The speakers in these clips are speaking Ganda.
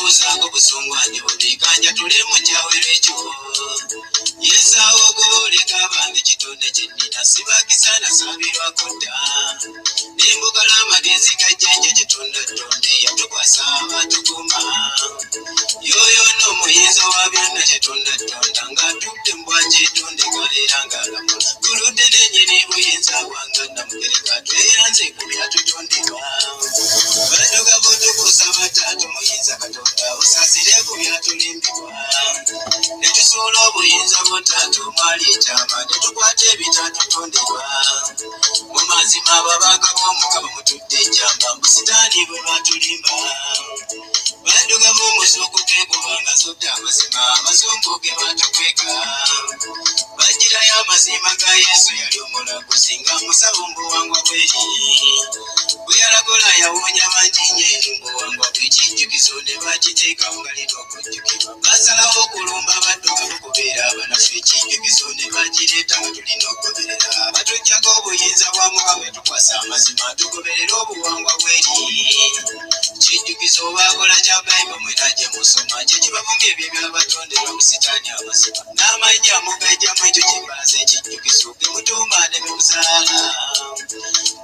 Buzago busungwani budikanja tulemu chawere cho Yesa ogole kabande chitonde chenina sibakisana sabirwa konda Nimbuka la magezi kajenje chitonda tonde yatukwasa batukuma Yoyo no muyizo wabyonna chitonda tonda ngatukte mbwaje tonde kaliranga lamu Kulude nenyeni buyinza wanga namugereka tweyanze kubyatu tondiwa Badoga bodo kusaba tatu muyinza katonda usasire kubyatu limbiwa Netusula obuyinza butatu mwali etama netukwate ebitatu tondiwa Mu mazima babaka b'omukama mutudde ejjamba mbusitaani bwe lwatulimba Badoga b'omusuku gekubanga sodda amazima abazungu ge batukweka Bajirayo amazima ga Yesu yali omulaguzi nga musabo mbuwangwa bweri bwe yalagola yawonya bangi nnyo mbuwangwa bw'ekijjukizo ne bagiteekawo nga lina okujjukirwa basalawo okulumba badduka okubeera abanafu ekijjukizo ne bagireeta nga tulina okugoberera batuggyako obuyinza bwa Mukama bwe tukwasa amazima tugoberera obuwangwa bweri kijjukizo baakola kya Bayibuli mwena gye musoma kye kibavumba ebyo ebyabatonderwa mu sitaani amazima n'amannya mugajjamu ekyo kye mbaaza ekijjukizo ge mutuuma ne muzaala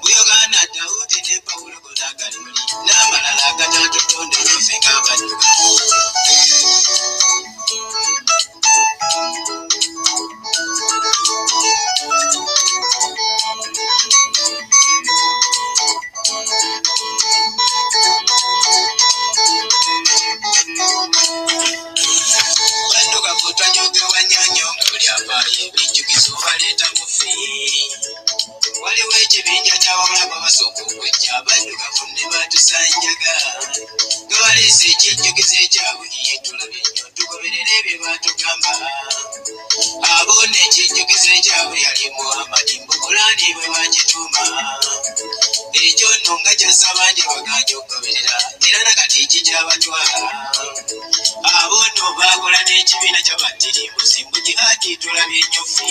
Buyogana Dawudi ne Pawulo gonna gali muli n'amalala agataatu tondera ffe ng'abaddugavu Waliwo ekibinja ky'abawala babasooka okujja abaddugavu ne batusanjaga nga baleese ekijjukizo ekyabwe tulabye nnyo tugoberere ebyo baatugamba abo n'ekijjukizo ekyabwe yali Muhammadi Mbugulani bwe bagituuma ekyo nno nga kyassa bangi baganja okugoberera era nakati kikyabatwala abo nno baakola n'ekibiina ky'abaddirimbuzi mbu jihadi tulabye nnyo ffe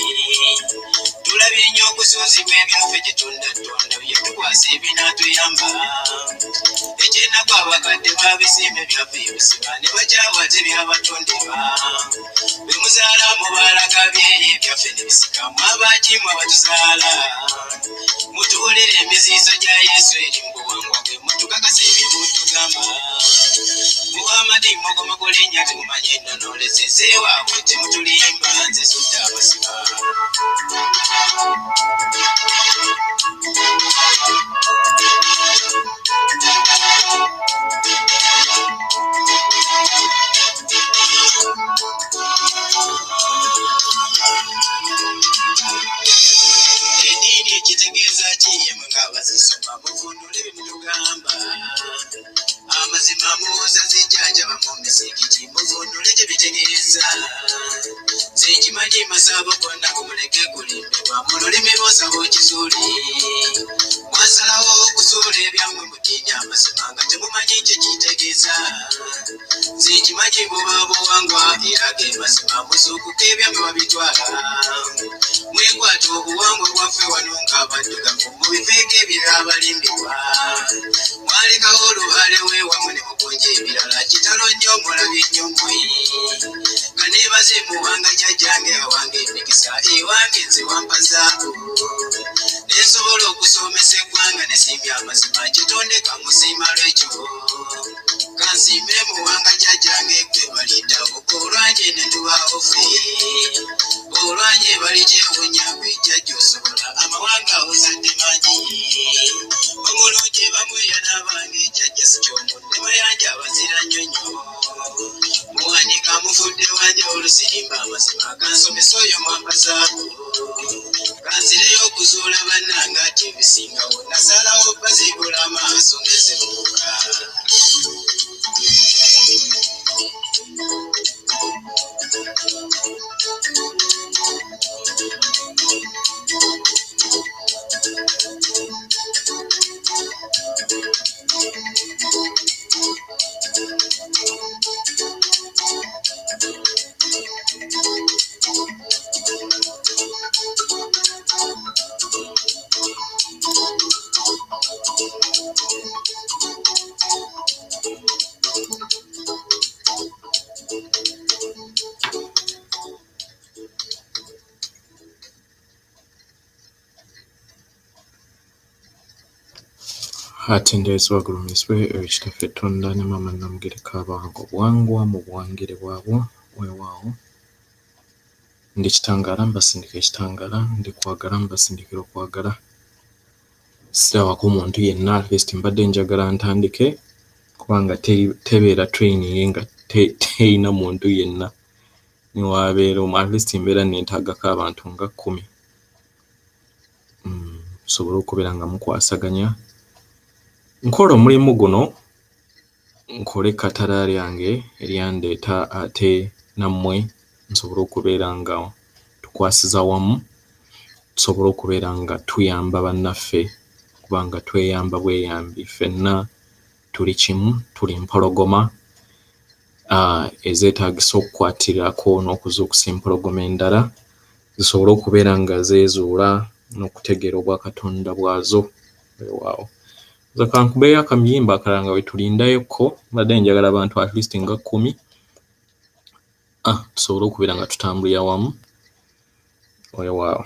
tulabye nnyo okusuuzibwa ebyaffe gye tondatonda bye tukwasa ebinaatuyamba ekyenako abakadde baabisiima ebyaffe ebisiba ne bakyawaza ebyabatondebwa be muzaala mubaalaga byeri ebyaffe ne bisikamu abakimu abatuzaala mutuwulire emiziizo gya Yesu eri mu buwangwa bwe mutukakasa ebyo mutugamba Muhammadi mugoma kulinnya temumanyi ennonoolezeze waabwe temutulimba nze sudda amasiba Eddiini ekitegeeza kiyemu ng'abazisoma muvundule bye mutugamba amazima muwoza zijjanjaba mu misigiti muvundule gye bitegeeza nze nkimanyi masabo gonna kumuleke kulimbibwa mu lulimi lwosaba okizuuli mwasalawo okuzuula ebyammwe mu ddiini amazima nga temumanyi kye kitegeeza nze nkimanyi buba buwangwa era ge mazima muzuukuka ebyammwe babitwala mwekwata obuwangwa bwaffe wano ng'abaddugavu mu biveeko ebyabalimbibwa mwalekawo olubaale weewamu ne mugonja ebirala kitalo nnyo mulabye nnyo mmwe nga neebaze muwanga jjajjange awange emikisa ewange nze wampazaako nensobola okusomesa eggwanga ne siimya amazima kitondeka musiima lwekyo kansiime muwanga jjajjange gwe baliddawo olwanje ne tubaawo ffe olwanye bali kyewunya gwe jjajja osobola amawanga ozadde mangi omulungi bamweya n'abange jjajja si kyomu ne mayanja abazira nnyonnyo muwanika mufudde wanje olusirimba amazima kansomesa oyo mwampazaako kanzireyo okuzuula bannanga ati ebisingawo nasalawo bazibula amaaso ngezebuuka Atendeezebwa gulumirizibwe ekitaffe Tonda ne Maama Namugereka abange obwangwa mu bwangire bwabwo weewaawo. Ndi Kitangaala mbasindika ekitangaala, ndi kwagala mbasindikira okwagala. Sirabako omuntu yenna at least mbadde njagala ntandike kubanga tebeera training nga teyina muntu yenna niwaabeera at least mbeera neetaagako abantu nga 10 musobole okubeera nga mukwasaganya. Nkola omulimu guno nkole katala lyange eryandeeta ate nammwe nsobole okubeera nga tukwasiza wamu, tusobole okubeera nga tuyamba bannaffe kubanga tweyamba bweyambi. Ffenna tuli kimu, tuli mpologoma ezeetaagisa okukwatirako n'okuzuukusa empologoma endala zisobole okubeera nga zeezuula n'okutegeera obwakatonda bwazo weewaawo. Nze kankubeeyo akamuyimba akalala nga wetulindayokko, mbadde njagala abantu at least nga 10 tusobole okubeera nga tutambulira wamu weewaawo.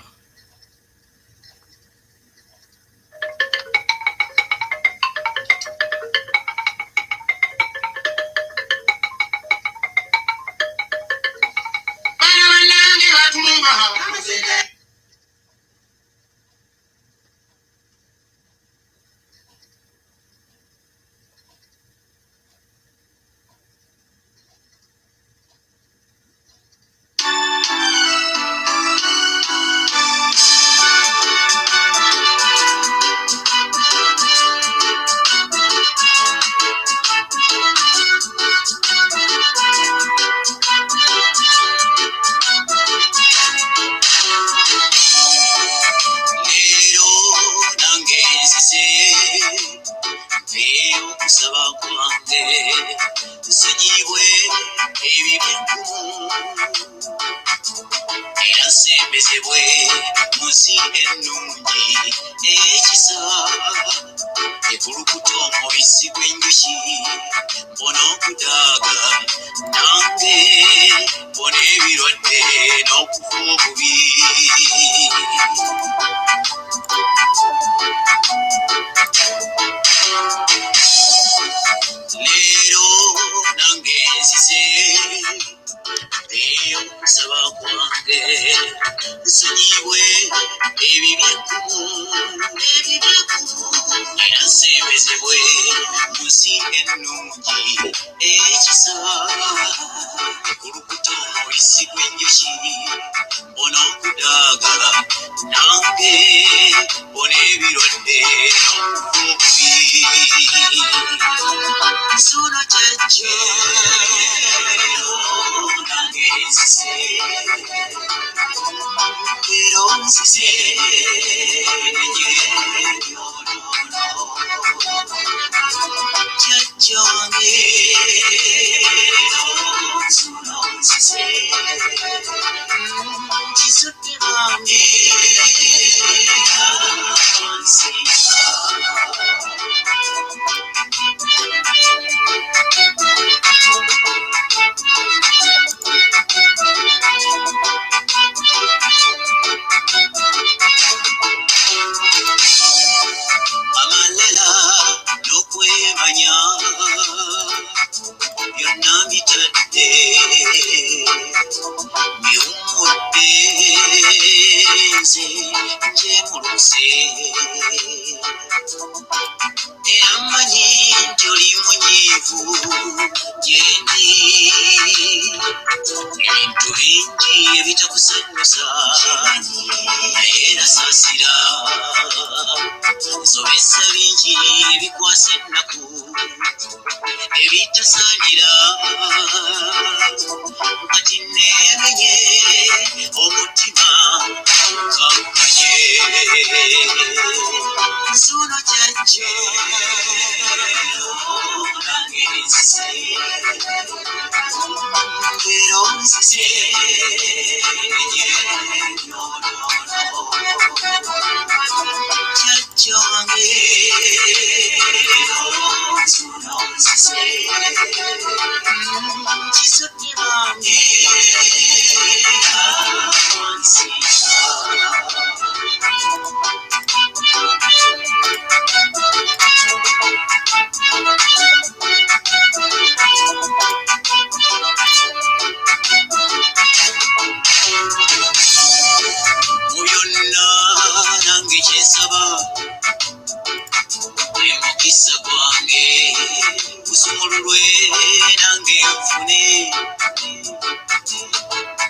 nange nfune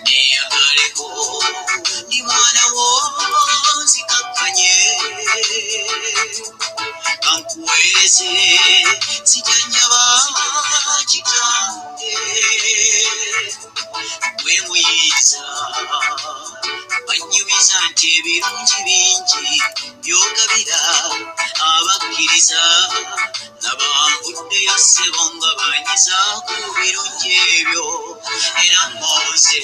neyagaleko ndi mwana wo nzikakkanye kankuweereze sijanjaba kitange gwe muyiza banyumiza nti ebirungi bingi byogabira abakkiriza nabambuddeyo ssebo nga banyiza ku birungi ebyo era mmoze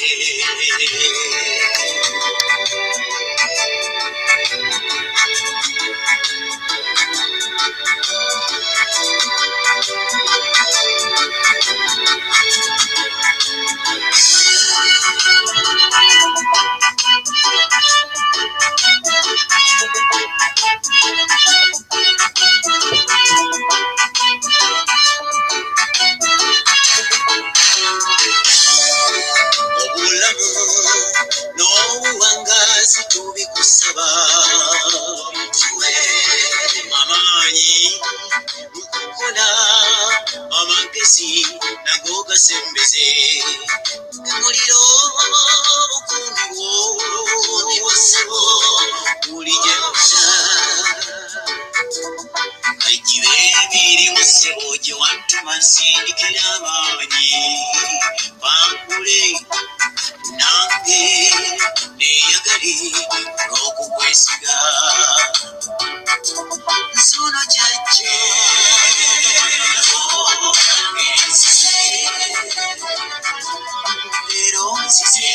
obulamu n'obuwangazi tubikusaba tuwe amaanyi mukukola amagezi nago gasembeze omuliro bukuumi bw'ossebo buli gyemusa agibe emirimu ssebo gye wantuma nsindikira amaanyi bankule nange neyagale n'okukwesiga nsono jajja enzize leero nzize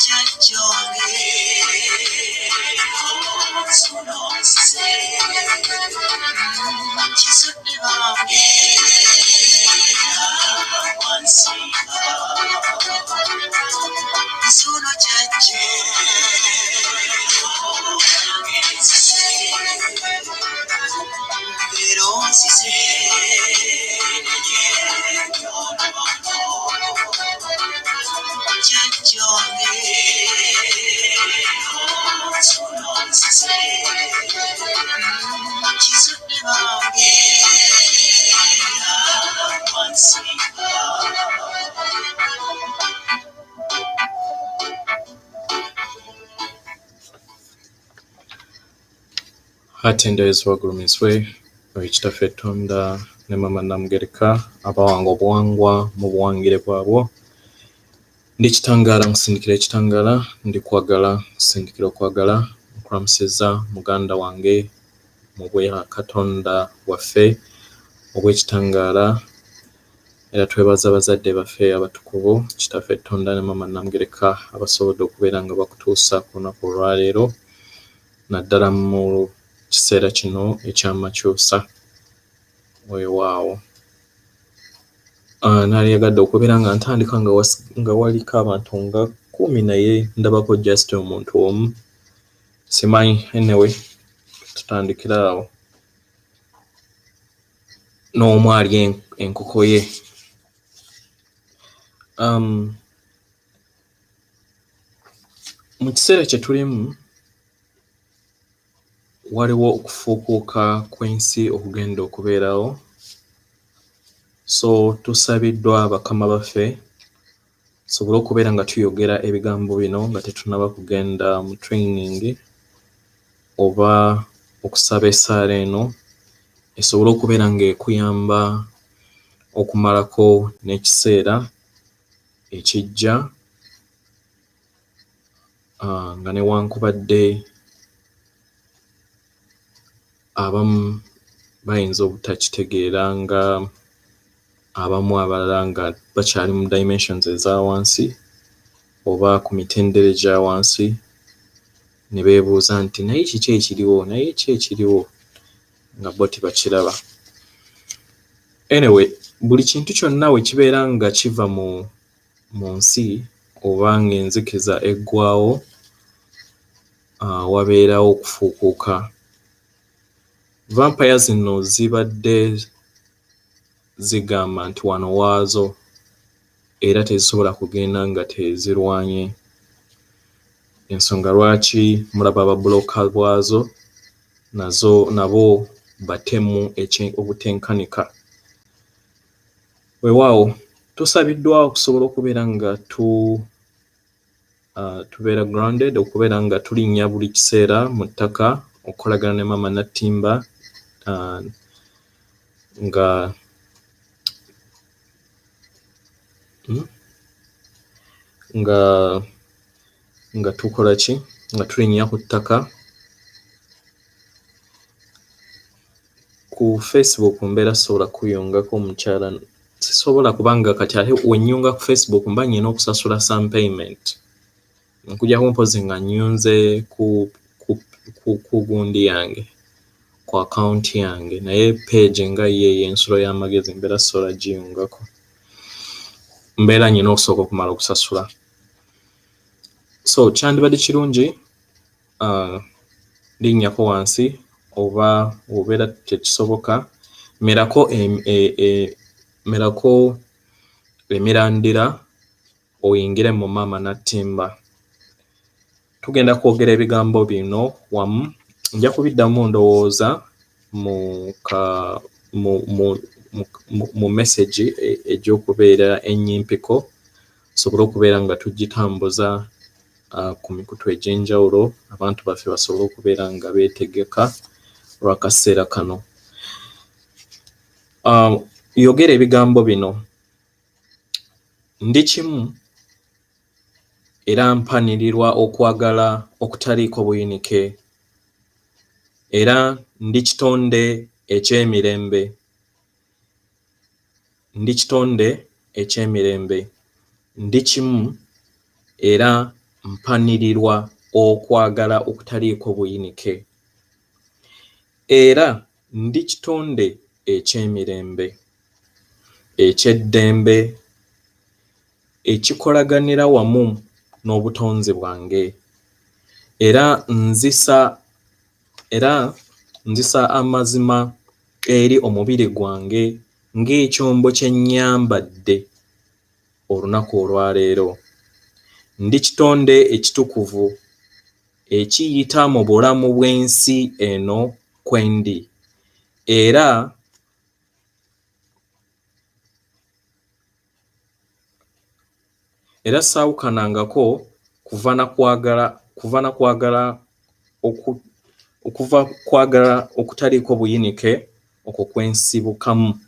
jajjange nsono nzize kizudde bange wansinga nsono jajja enzize leero nzize jajjange nsono nzize kizudde bange wansinga Hatenderezwa waggulumiswe ekitaffe Tonda ne Mama Namugereka abawanga obuwangwa mu buwangire bwabwo. Ndi kitangaala nkusindikira ekitangaala, ndi kwagala kusindikira okwagala, nkulamusizza muganda wange mu bwa Katonda waffe obw'ekitangaala era twebaza abazadde baffe abatukuvu kitaffe Tonda ne Mama Namugereka abasobodde okubeera nga bakutuusa ku lunaku olwaleero naddala mu kiseera kino ekyamakyusa weewaawo. Naalyagadde okubeera nga ntandika nga waliko abantu nga 10 naye ndabako just omuntu omu simanyi anyway tutandikira awo n'omu ali enkoko ye. Mu kiseera kye tulimu waliwo okufuukuuka kw'ensi okugenda okubeerawo, so tusabiddwa bakama baffe tusobole okubeera nga tuyogera ebigambo bino nga tetunnaba kugenda mu training oba okusaba essaala eno esobole okubeera nga ekuyamba okumalako n'ekiseera ekijja nga newankubadde abamu bayinza obutakitegeera nga abamu abalala nga bakyali mu dimensions eza wansi oba ku mitendera egya wansi ne beebuuza nti naye kiki ekiriwo nga bo tebakiraba. Anyway, buli kintu kyonna we kibeera nga kiva mu nsi oba ng'enzikiza eggwawo wabeerawo okufuukuuka. Vampire zino zibadde zigamba nti wano waazo era tezisobola kugenda nga tezirwanye. Ensonga lwaki mulaba ababulooka bwazo nabo batemu obutenkanika. Weewaawo tusabiddwa okusobola okubeera nga tubeera grounded, okubeera nga tulinnya buli kiseera mu ttaka okukolagana ne Maama Nattimba nga tukola ki, nga tulinnya ku ttaka. Ku Facebook mbeera sobola kuyungako omukyala, sisobola kubanga kati ate wennyunga ku Facebook mba nyina okusasula some payment. Nkujjako mpozi nga nnyunze ku gundi yange, ku account yange, naye page nga ye ensulo y'amagezi mbeera sobola giyungako. Mbeera nyina okusooka okumala okusasula. So kyandibadde kirungi linnyako wansi oba obeera tekisoboka merako emirandira oyingire mu Maama Nattimba. Tugenda kwogera ebigambo bino wamu, nja kubiddamu ndowooza mu message egy'okubeera ennyimpiku, sobole okubeera nga tugitambuza ku mikutu egy'enjawulo, abantu baffe basobole okubeera nga beetegeka olw'akaseera kano. Yogera ebigambo bino: ndi kimu era mpanirirwa okwagala okutaliiko buyinike, era ndi kitonde eky'emirembe. Ndi kitonde eky'emirembe. Ndi kimu era mpanirirwa okwagala okutaliiko buyinike, era ndi kitonde eky'emirembe, eky'eddembe, ekikolaganira wamu n'obutonzi bwange, era nzisa amazima eri omubiri gwange ng'ekyombo kye nnyambadde olunaku olwaleero. Ndi kitonde ekitukuvu ekiyita mu bulamu bw'ensi eno kwendi, era saawukanangako kuva kwagala okutaliiko buyinike okwo kwensibukamu.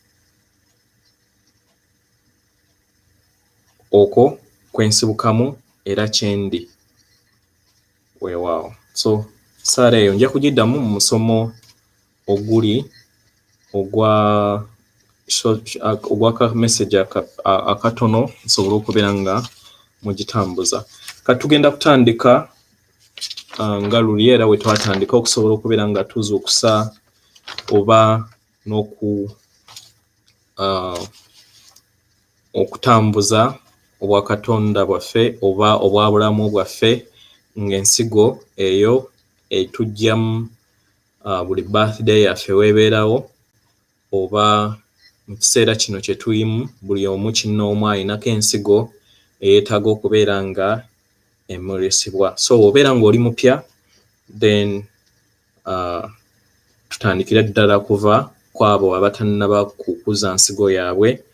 Okwo kwensibukamu era kyendi. Weewaawo. So saala eyo nja kugiddamu mu musomo oguli ogwa message akatono nsobole okubeera nga mugitambuza. Kati tugenda kutandika nga luli era we twatandika okusobola okubeera nga tuzuukusa oba okutambuza obwa Katonda bwaffe oba obwa bulamu bwaffe ng'ensigo eyo etujjamu buli birthday yaffe weebeerawo, oba mu kiseera kino kye tulimu buli omu kinnoomu ayinako ensigo eyeetaaga okubeera nga emulisibwa. So obeera ng'oli mupya, then tutandikira ddala kuva kwabo abatannaba kukuza nsigo yaabwe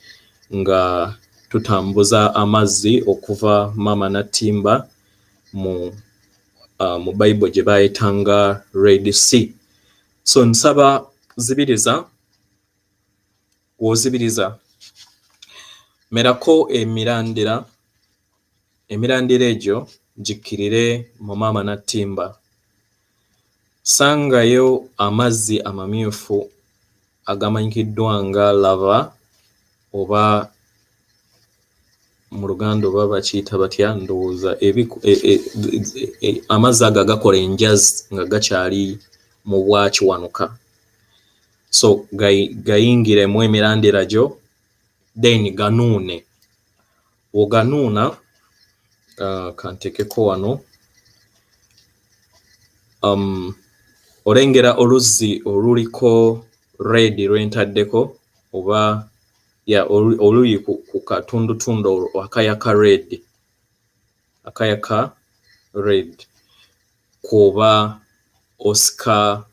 nga tutambuza amazzi okuva Maama Nattimba mu Bible gye bayitanga Red Sea. So nsaba zibiriza, w'ozibiriza merako emirandira egyo gikkirire mu Maama Nattimba. Sangayo amazzi amamyufu agamanyikiddwa nga lava, oba mu Luganda oba bakiyita batya, ndowooza amazzi ago agakola enjazi nga gakyali mu bwakiwanuka. So gayingiremu emirandira gyo, then ganuune. Oganuuna, kantekeko wano, olengera oluzzi oluliko red lwentaddeko, oba oluli ku katundutundu akayaka red, kwoba osika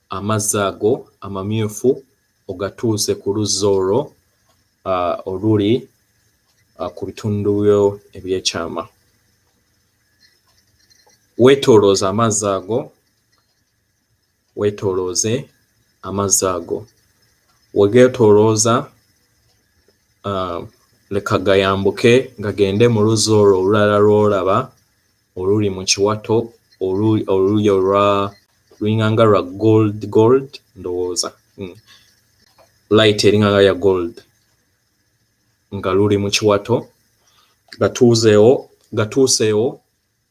amazzi ago amamyufu ogatuuse ku luzzi olwo oluli ku bitundu byo ebyekyama. Weetoolooza amazzi ago, weetoolooze amazzi ago. Wegeetoolooza leka gayambuke gagende mu luzzi olwo olulala lw'olaba oluli mu kiwato oluli lulinganga lwa gold ndowooza light eringanga ya gold nga luli mu kiwato gatuuseewo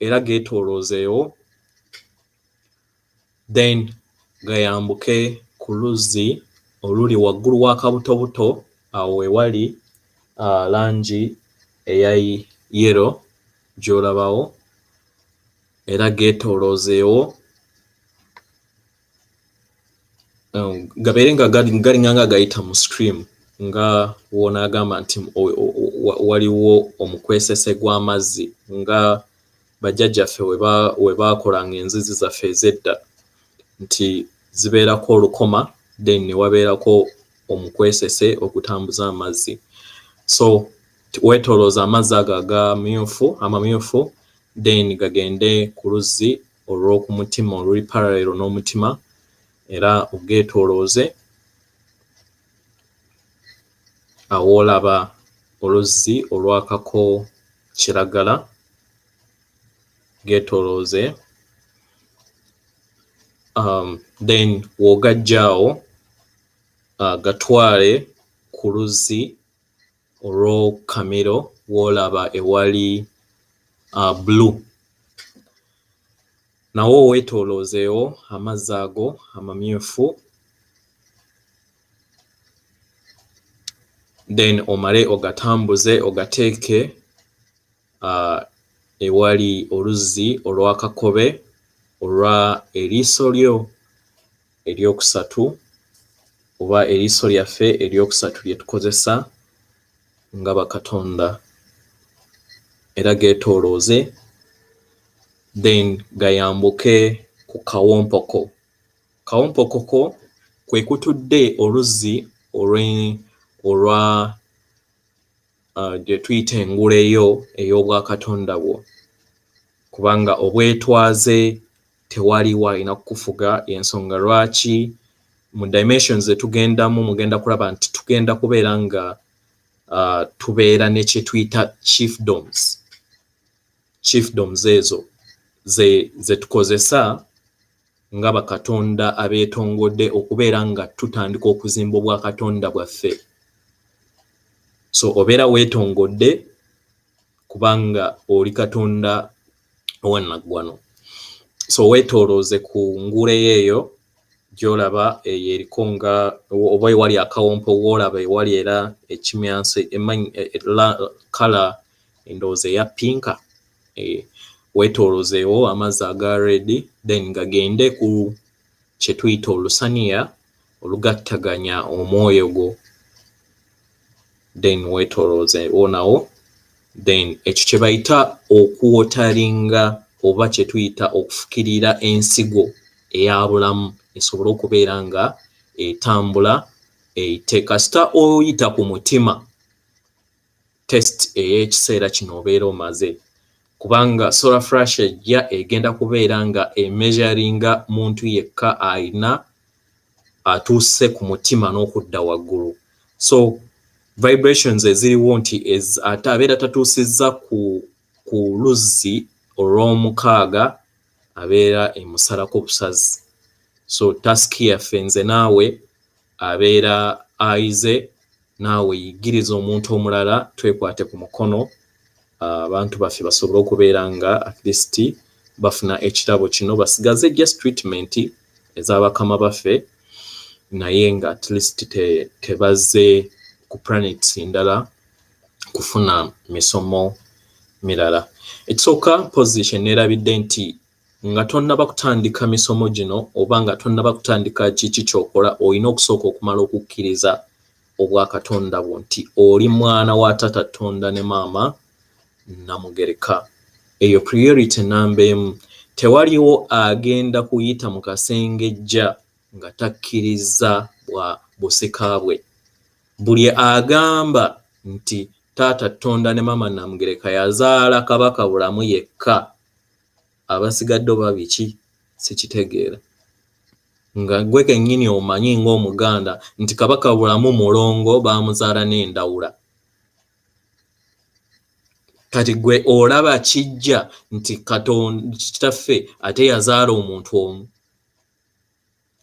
era geetooloozeewo, then gayambuke ku luzzi oluli waggulu w'akabutobuto awo ewali langi eya yellow gy'olabawo, era geetooloozeewo gabeere nga galinganga gayita mu stream nga woonaagamba nti waliwo omukwesese gw'amazzi nga bajjajjaffe we baakolanga enzizi zaffe ez'edda nti zibeerako olukoma then ne wabeerako omukwesese okutambuza amazzi. So weetoolooza amazzi ago amamyufu then gagende ku luzzi olw'oku mutima oluli parallel n'omutima era ogeetoolooze awoolaba oluzzi olwakako kiragala, geetoolooze then w'ogaggyaawo gatwale ku luzzi olw'okamiro w'olaba ewali blue. Nawo weetooloozeewo amazzi ago amamyufu then omale ogatambuze ogateeke ewali oluzzi olw'akakobe olwa eriiso lyo eryokusatu oba eriiso lyaffe eryokusatu lye tukozesa nga bakatonda, era geetoolooze then gayambuke ku kawompoko. Kawompoko kwe kutudde oluzzi olwa gye tuyita engula ey'obwakatonda bwo, kubanga obwetwaze tewaliwo alina kukufuga, y'ensonga lwaki mu dimensions zetugendamu mugenda kulaba nti tugenda kubeera nga tubeera ne kye tuyita chiefdoms. Chiefdoms ezo ze tukozesa nga bakatonda abeetongodde okubeera nga tutandika okuzimba obwakatonda bwaffe. So obeera weetongodde kubanga oli katonda owannaggwano. So weetoolooze ku ngule eyo gy'olaba eriko nga oba ewali akawompo w'olaba ewali era ekimyansi kala endowooza eya pinka. Weetooloozeewo amazzi aga red then gagende ku kye tuyita olusaniya olugattaganya omwoyo gwo, then weetooloozeewo nawo, then ekyo kye bayita okuwotalinga oba kye tuyita okufukirira ensigo eya bulamu esobole okubeera nga etambula kasita oyita ku mutima test ey'ekiseera kino obeera omaze, kubanga solar flash ejja egenda kubeera nga emeasuringa muntu yekka alina atuuse ku mutima n'okudda waggulu. So vibrations eziriwo nti ate abeera tatuusizza ku luzzi olw'omukaaga abeera emusalako busazi. So task yaffe nze naawe abeera ayize, naawe yigiriza omuntu omulala twekwate ku mukono abantu baffe basobole okubeera nga at least bafuna ekirabo kino, basigaze just treatment ez'abakama baffe naye nga at least tebazze ku planets ndala kufuna misomo mirala. Ekisooka position nerabidde nti nga tonnaba kutandika misomo gino oba nga tonnaba kutandika kiki kyokola olina okusooka okumala okukkiriza obwakatonda bwo nti oli mwana wa tata Tonda ne maama Namugereka. Eyo priority number emu. Tewaliwo agenda kuyita mu kasengejja nga takkiriza bwa busika bwe. Buli agamba nti taata Tonda ne mama Namugereka yazaala Kabaka Bulamu yekka, abasigadde oba biki sikitegeera. Nga gwe kennyini omanyi ng'Omuganda nti Kabaka Bulamu mulongo baamuzaala n'Endawula. Kati gwe olaba kijja nti Katonda kitaffe ate yazaala omuntu omu,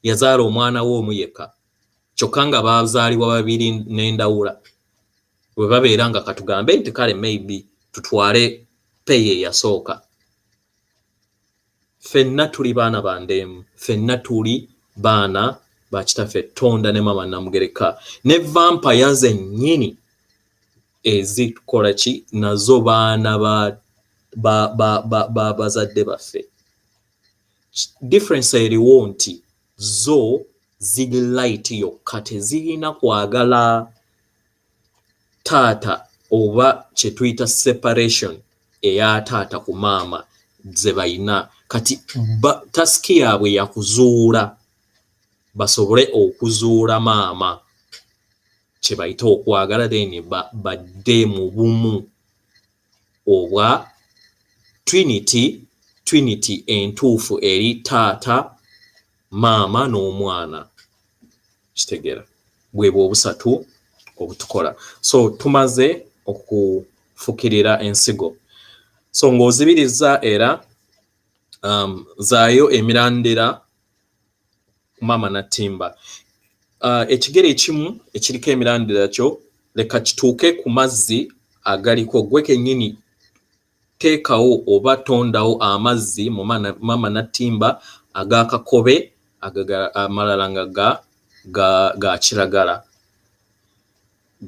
yazaala omwana we omu yekka, kyokka nga bazaalibwa babiri n'Endawula. Bwe babeera nga katugambe nti kale maybe tutwale peyi eyasooka. Ffenna tuli baana ba ndeemu, ffenna tuli baana ba kitaffe Tonda ne mama Namugereka. Ne vampire zennyini ezikola ki, nazo baana ba bazadde baffe. Difference eriwo nti zo ziri light yokka, tezirina kwagala taata oba kye tuyita separation eya taata ku maama ze bayina. Kati tasiki yaabwe yakuzuula basobole okuzuula maama, kye bayita okwagala, then badde mu bumu obwa Trinity entuufu eri taata, maama n'omwana. Kitegeera bwe bw'obusatu obutukola. So tumaze okufukirira ensigo. So ng'ozibiriza era zaayo emirandira mama Natimba. Ekigere ekimu ekiriko emirandira kyo leka kituuke ku mazzi agaliko, gwe kennyini teekawo oba tondawo amazzi mu mama Natimba ag'akakobe, amalala nga ga kiragala.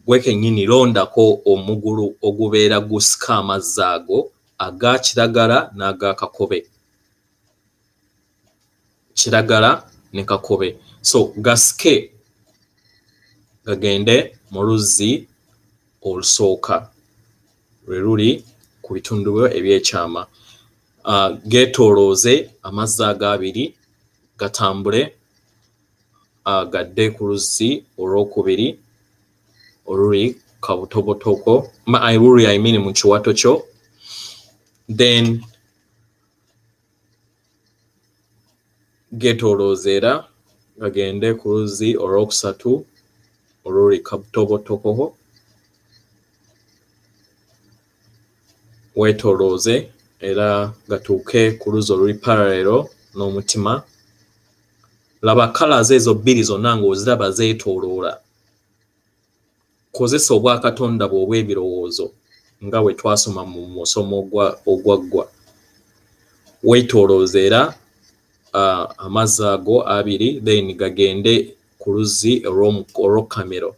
Gwe kennyini londako omugulu ogubeera gusika amazzi ago aga kiragala n'agakakobe. Kiragala ne kakobe. So gasike gagende mu luzzi olusooka lwe luli ku bitundu ebyekyama. Geetoolooze amazzi ag'abiri gatambule gadde ku luzzi olwokubiri oluli kabutobotoko, oluli I mean mu kiwato kyo. Then geetooloozeera gagende ku luzzi olwokusatu oluli kabutobotoko. Weetoolooze era gatuuke ku luzzi oluli parallel n'omutima. Laba colors ezo bbiri zonna ng'oziraba zeetooloola. Kozesa obwakatonda bwe obw'ebirowoozo nga bwe twasoma mu musomo ogwaggwa. Weetooloozeera amazzi ago abiri, then gagende ku luzzi olw'okamero.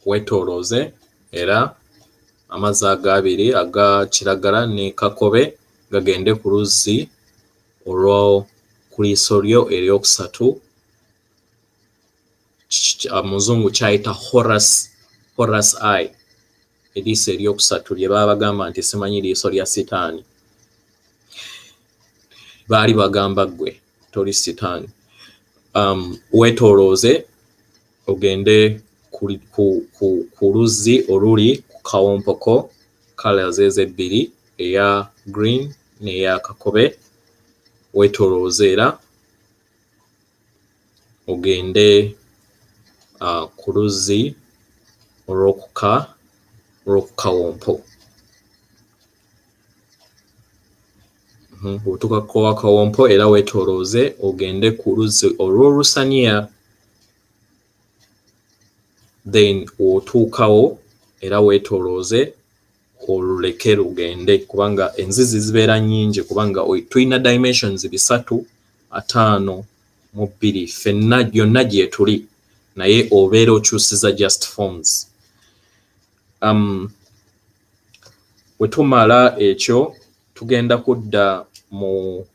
Weetoolooze era amazzi ago abiri aga kiragala ne kakobe gagende ku luzzi ku liiso lyo eryokusatu. Muzungu kyayita Horus eye, eriiso eryokusatu lye baba bagamba nti simanyi liiso lya sitaani. Baali bagamba gwe toli sitaani. Weetoolooze ogende ku luzzi oluli ku kawompoko, colors ezo ebbiri, eya green n'eya kakobe. Weetooloozeera ogende ku luzzi olw'okukawompo. Otuuka ku kawompo era weetoolooze ogende ku luzzi olw'olusaniya. Then otuukawo era weetoolooze oluleke lugende, kubanga enzizi zibeera nnyingi, kubanga tulina dimensions 352 ffenna gyonna gye tuli, naye obeera okyusiza just forms. Bwe tumala ekyo tugenda kudda mu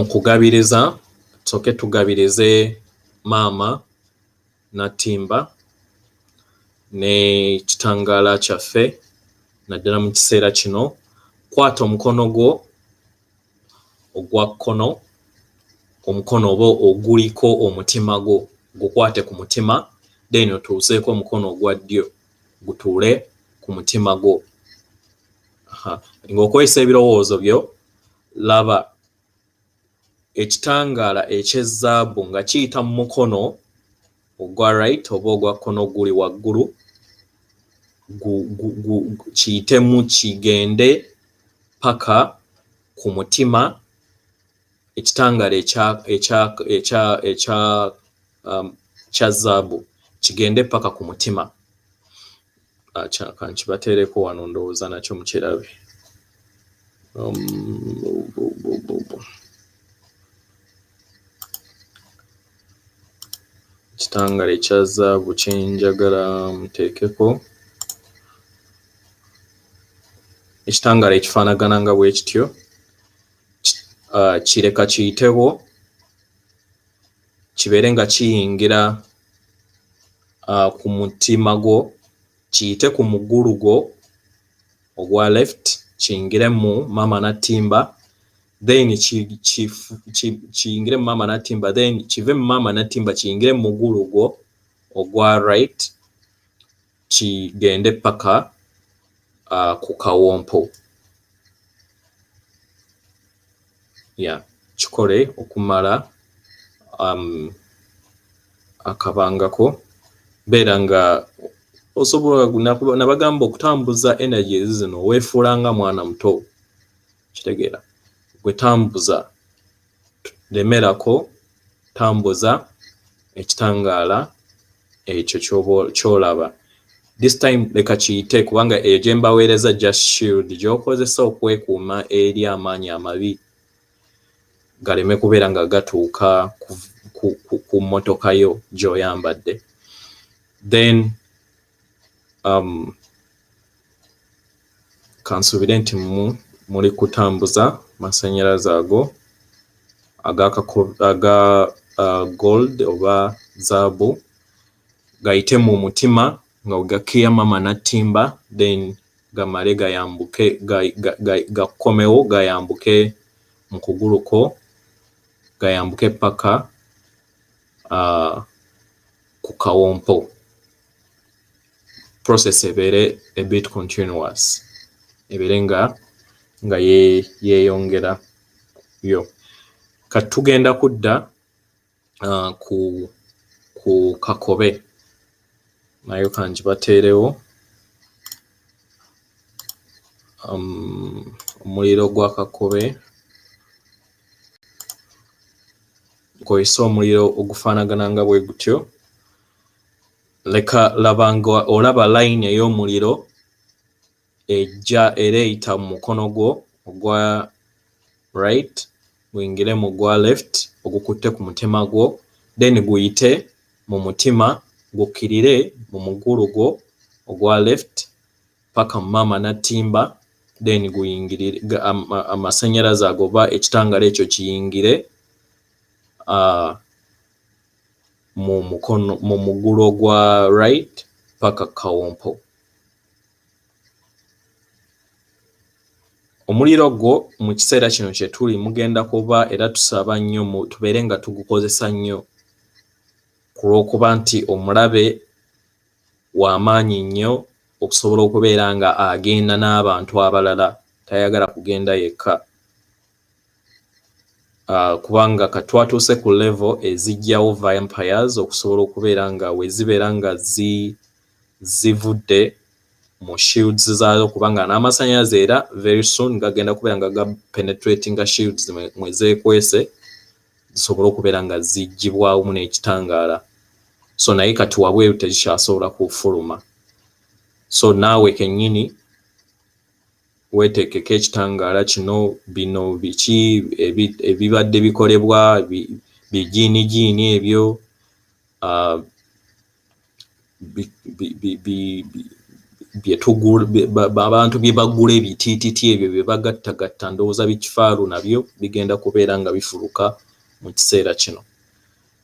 kugabiriza. Tusooke tugabirize maama Natimba. ne kitangaala kyaffe naddala mu kiseera kino. Kwata omukono gwo ogwa kkono, omukono oba oguliko omutima gwo gukwate ku mutima, then otuuseeko omukono ogwa ddyo gutuule ku mutima gwo. Ng'okozesa ebirowoozo byo, laba ekitangaala eky'ezzaabu nga kiyita mu mukono ogwa right oba ogwa kkono guli waggulu, kiyitemu kigende paka ku mutima. Ekitangaala ekya zaabu kigende paka ku mutima. Kankibateereko wano ndowooza nakyo mukirabe. Ekitangaala ekya zaabu kyenjagala muteekeko. Ekitangaala ekifaanagana nga bwe kityo kireka kiyitewo kibeere nga kiyingira ku mutima gwo, kiyite ku mugulu gwo ogwa left, kiyingire mu mama natimba, then kiyingire mu mama natimba, then kive mu mama natimba kiyingire mu mugulu gwo ogwa right, kigende paka ku kawompo. Kikole okumala akabangako. Beera nga osobola nabagamba okutambuza energy zino weefuula nga mwana muto. Kitegeera gwe tambuza, lemerako tambuza ekitangaala ekyo ky'olaba. This time leka kiyite, kubanga eyo gye mbaweereza just shield gy'okozesa okwekuuma eri amaanyi amabi galeme kubeera nga gatuuka ku mmotoka yo gy'oyambadde. Then kansuubire nti muli kutambuza masannyalaze ago aga gold oba zaabu gayite mu mutima nga gakiya mama natimba, then gamale gayambuke gakomewo gayambuke mu kuguluko, gayambuke paka ku kawompo. Process ebeere a bit continuous, ebeere nga yeeyongera yo. Kati tugenda kudda ku kakobe, nayo kangibateerewo. Omuliro gwa kakobe nkozesa omuliro ogufaanagana nga bwe gutyo. Leka labanga olaba line ey'omuliro ejja era eyita mu mukono gwo ogwa right, guyingire mu gwa left ogukutte ku mutima gwo, then guyite mu mutima gukkirire mu mugulu gwo ogwa left paka mu mama natimba, then guyingirire amasannyalaze ago oba ekitangaala ekyo kiyingire mu mugulu ogwa right paka kawompo. Omuliro gwo mu kiseera kino kye tuli mugenda kuba era tusaba nnyo tubeere nga tugukozesa nnyo ku lw'okuba nti omulabe w'amaanyi nnyo okusobola okubeera nga agenda n'abantu abalala, tayagala kugenda yekka. Kubanga katwatuuse ku level ezijjawo vampires okusobola okubeera nga we zibeera nga zivudde mu shields zaazo, kubanga n'amasannyalaze era very soon gagenda kubeera nga ga penetrating shields mwe zeekwese zisobole okubeera nga zijjibwamu n'ekitangaala. So naye kati wabweru tekikyasobola kufuluma. So naawe kennyini weeteekeko ekitangaala kino, bino biki ebibadde bikolebwa bijiinijiini ebyo abantu bye bagula ebitiititi ebyo bye bagattagatta, ndowooza bikifaalu nabyo bigenda kubeera nga bifuluka mu kiseera kino.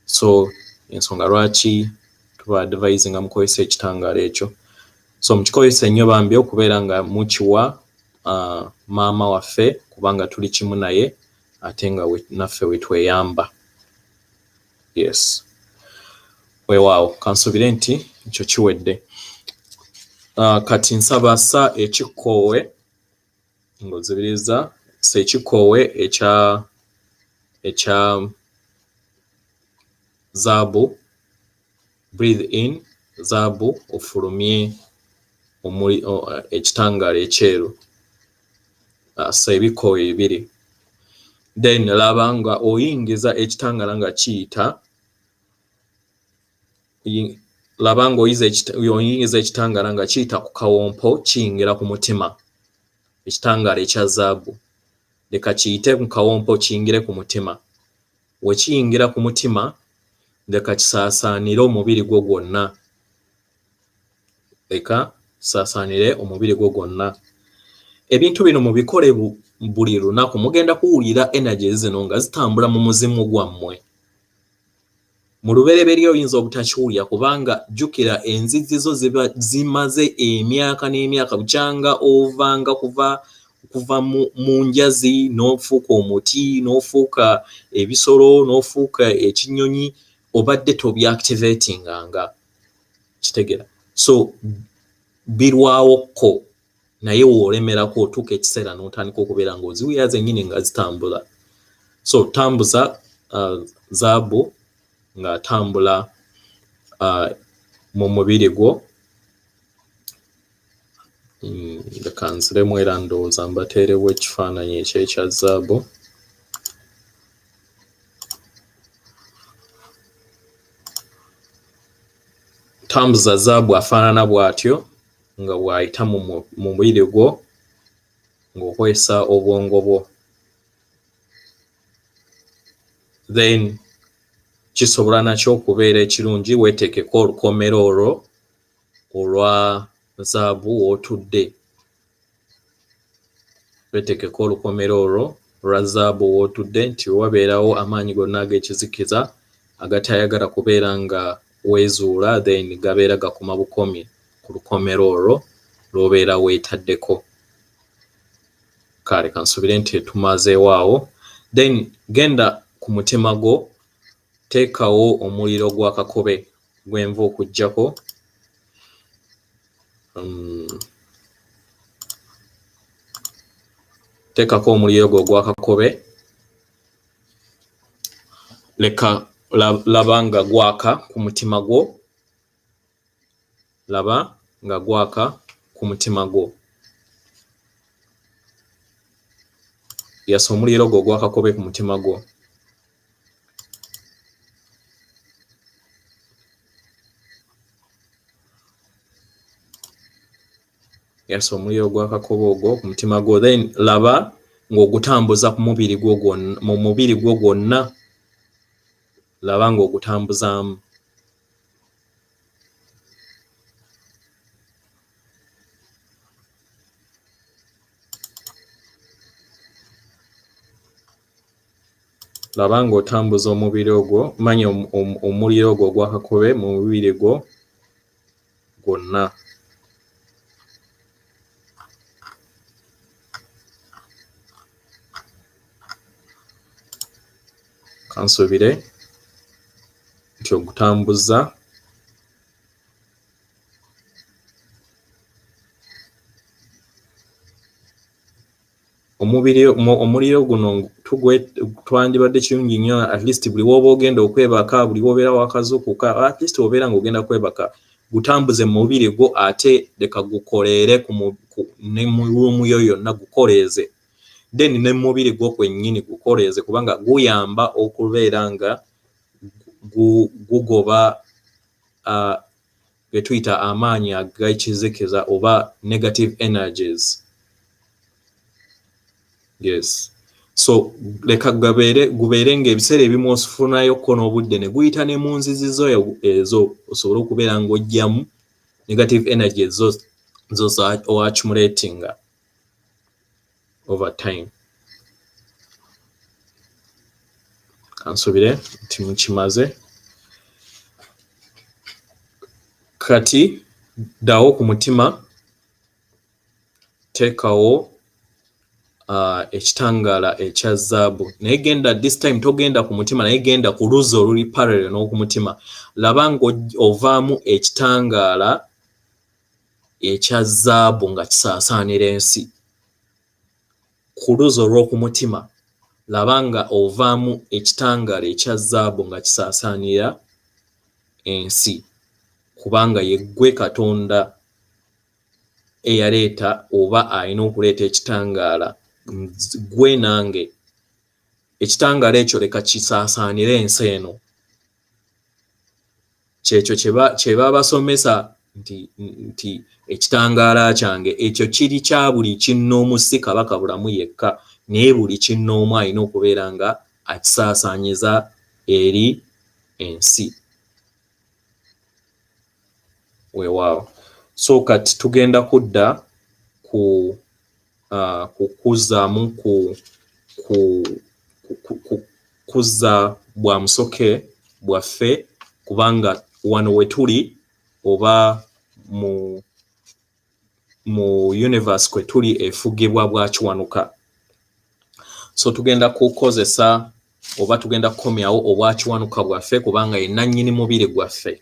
So ensonga lwaki tuba advising nga mukozesa ekitangaala ekyo. So mukikozesa nnyo bambi okubeera nga mukiwa maama waffe kubanga tuli kimu naye ate nga naffe wetweyamba. Yes. Weewaawo kansubire nti ekyo kiwedde. Kati nsaba sa ekikoowe ng'ozibiriza sa ekikoowe ekya zaabu. Breathe in zaabu ofulumye ekitangaala ekyeru. Sa ebikoowe bibiri. Then laba nga oyingiza ekitangaala nga kiyita. Laba nga oyingiza ekitangaala nga kiyita ku kawompo kiyingira ku mutima. Ekitangaala ekya zaabu leka kiyite ku kawompo kiyingire ku mutima. We kiyingira ku mutima leka kisaasaanire omubiri gwo gwonna. Leka kisaasaanire omubiri gwo gwonna. Ebintu bino mubikole buli lunaku mugenda kuwulira energy zino nga zitambula mu muzimu gwammwe. Mu lubereberye oyinza obutakiwulira kubanga jjukira enzizizo ziba zimaze emyaka n'emyaka bukyanga ovanga kuva mu njazi n'ofuuka omuti n'ofuuka ebisolo n'ofuuka ekinyonyi obadde tobyactivatinganga. Kitegera. So birwawokko naye woolemerako otuuka ekiseera n'otandika okubeera ng'oziwuya zennyini nga zitambula. So tambuza zaabu ng'atambula mu mubiri gwo. Leka nziremu era ndowooza mbateerewo ekifaananyi ekyo ekya zaabu. Tambuza zaabu afaanana bw'atyo nga bw'ayita mu mubiri gwo ng'okozesa obwongo bwo. Then kisobola nakyo okubeera ekirungi weetekeko olukomero olwo olwa zaabu w'otudde. Weetekeko olukomero olwo olwa zaabu w'otudde nti wabeerawo amaanyi gonna ag'ekizikiza agatayagala kubeera nga weezuula then gabeera gakuma bukomi ku lukomero olwo lw'obeera weetaddeko. Kale kansubire nti tumazeewo awo. Then genda ku mutima gwo teekawo omuliro gwa kakobe gwenva okuggyako. Teekako omuliro gwo gwa kakobe. Leka laba nga gwaka ku mutima gwo. Laba nga gwaka ku mutima gwo. Yasa omuliro gwo gwa kakobe ku mutima gwo. Yasa omuliro gwa kakobe ogwo ku mutima gwo. Then laba ng'ogutambuza ku mubiri gwo gwonna, mu mubiri gwo gwonna. Laba ng'ogutambuzaamu. Laba ng'otambuza omubiri ogwo, manya omuliro ogwo ogwa kakobe mu mubiri gwo gwonna. Kansubire nti ogutambuza. Omuliro guno twandibadde kirungi nnyo at least buli w'oba ogenda okwebaka, buli w'obeera wakazuukuka, at least obeera ng'ogenda kwebaka gutambuze mu mubiri gwo ate leka gukoleere ne mu ruumu yo yonna gukoleeze. Then ne mu mubiri gwo kwennyini gukoleeze kubanga guyamba okubeera nga gugoba ge tuyita amaanyi ag'ekizikiza oba negative energies. Yes. So leka gubeere ng'ebiseera ebimu ofunaayokko n'obudde ne guyita ne mu nzizizo ezo osobole okubeera ng'ojjamu negative energies zo accumulatinga over time. Kansubire nti mukimaze. Kati ddawo ku mutima teekawo ekitangaala ekya zaabu naye genda this time togenda ku mutima naye genda ku luzzi oluli parallel n'oku mutima laba ng'ovaamu ekitangaala ekya zaabu nga kisaasaanira ensi ku luzzi olw'oku mutima laba nga ovaamu ekitangaala ekya zaabu nga kisaasaanira ensi kubanga ye ggwe Katonda eyaleeta oba alina okuleeta ekitangaala ggwe nange ekitangaala ekyo leka kisaasaanire ensi eno kyekyo kye babasomesa nti ekitangaala kyange ekyo kiri kya buli kinnoomu si Kabaka bulamu yekka naye buli kinnoomu alina okubeera nga akisaasaanyiza eri ensi weewaawo so kati tugenda kudda ku kuzzaamu kuzza bwa musoke bwaffe kubanga wano we tuli oba mu universe kwe tuli efugibwa bwa kiwanuka so tugenda kukozesa oba tugenda kukomyawo obwa kiwanuka bwaffe kubanga ye nannyini mubiri gwaffe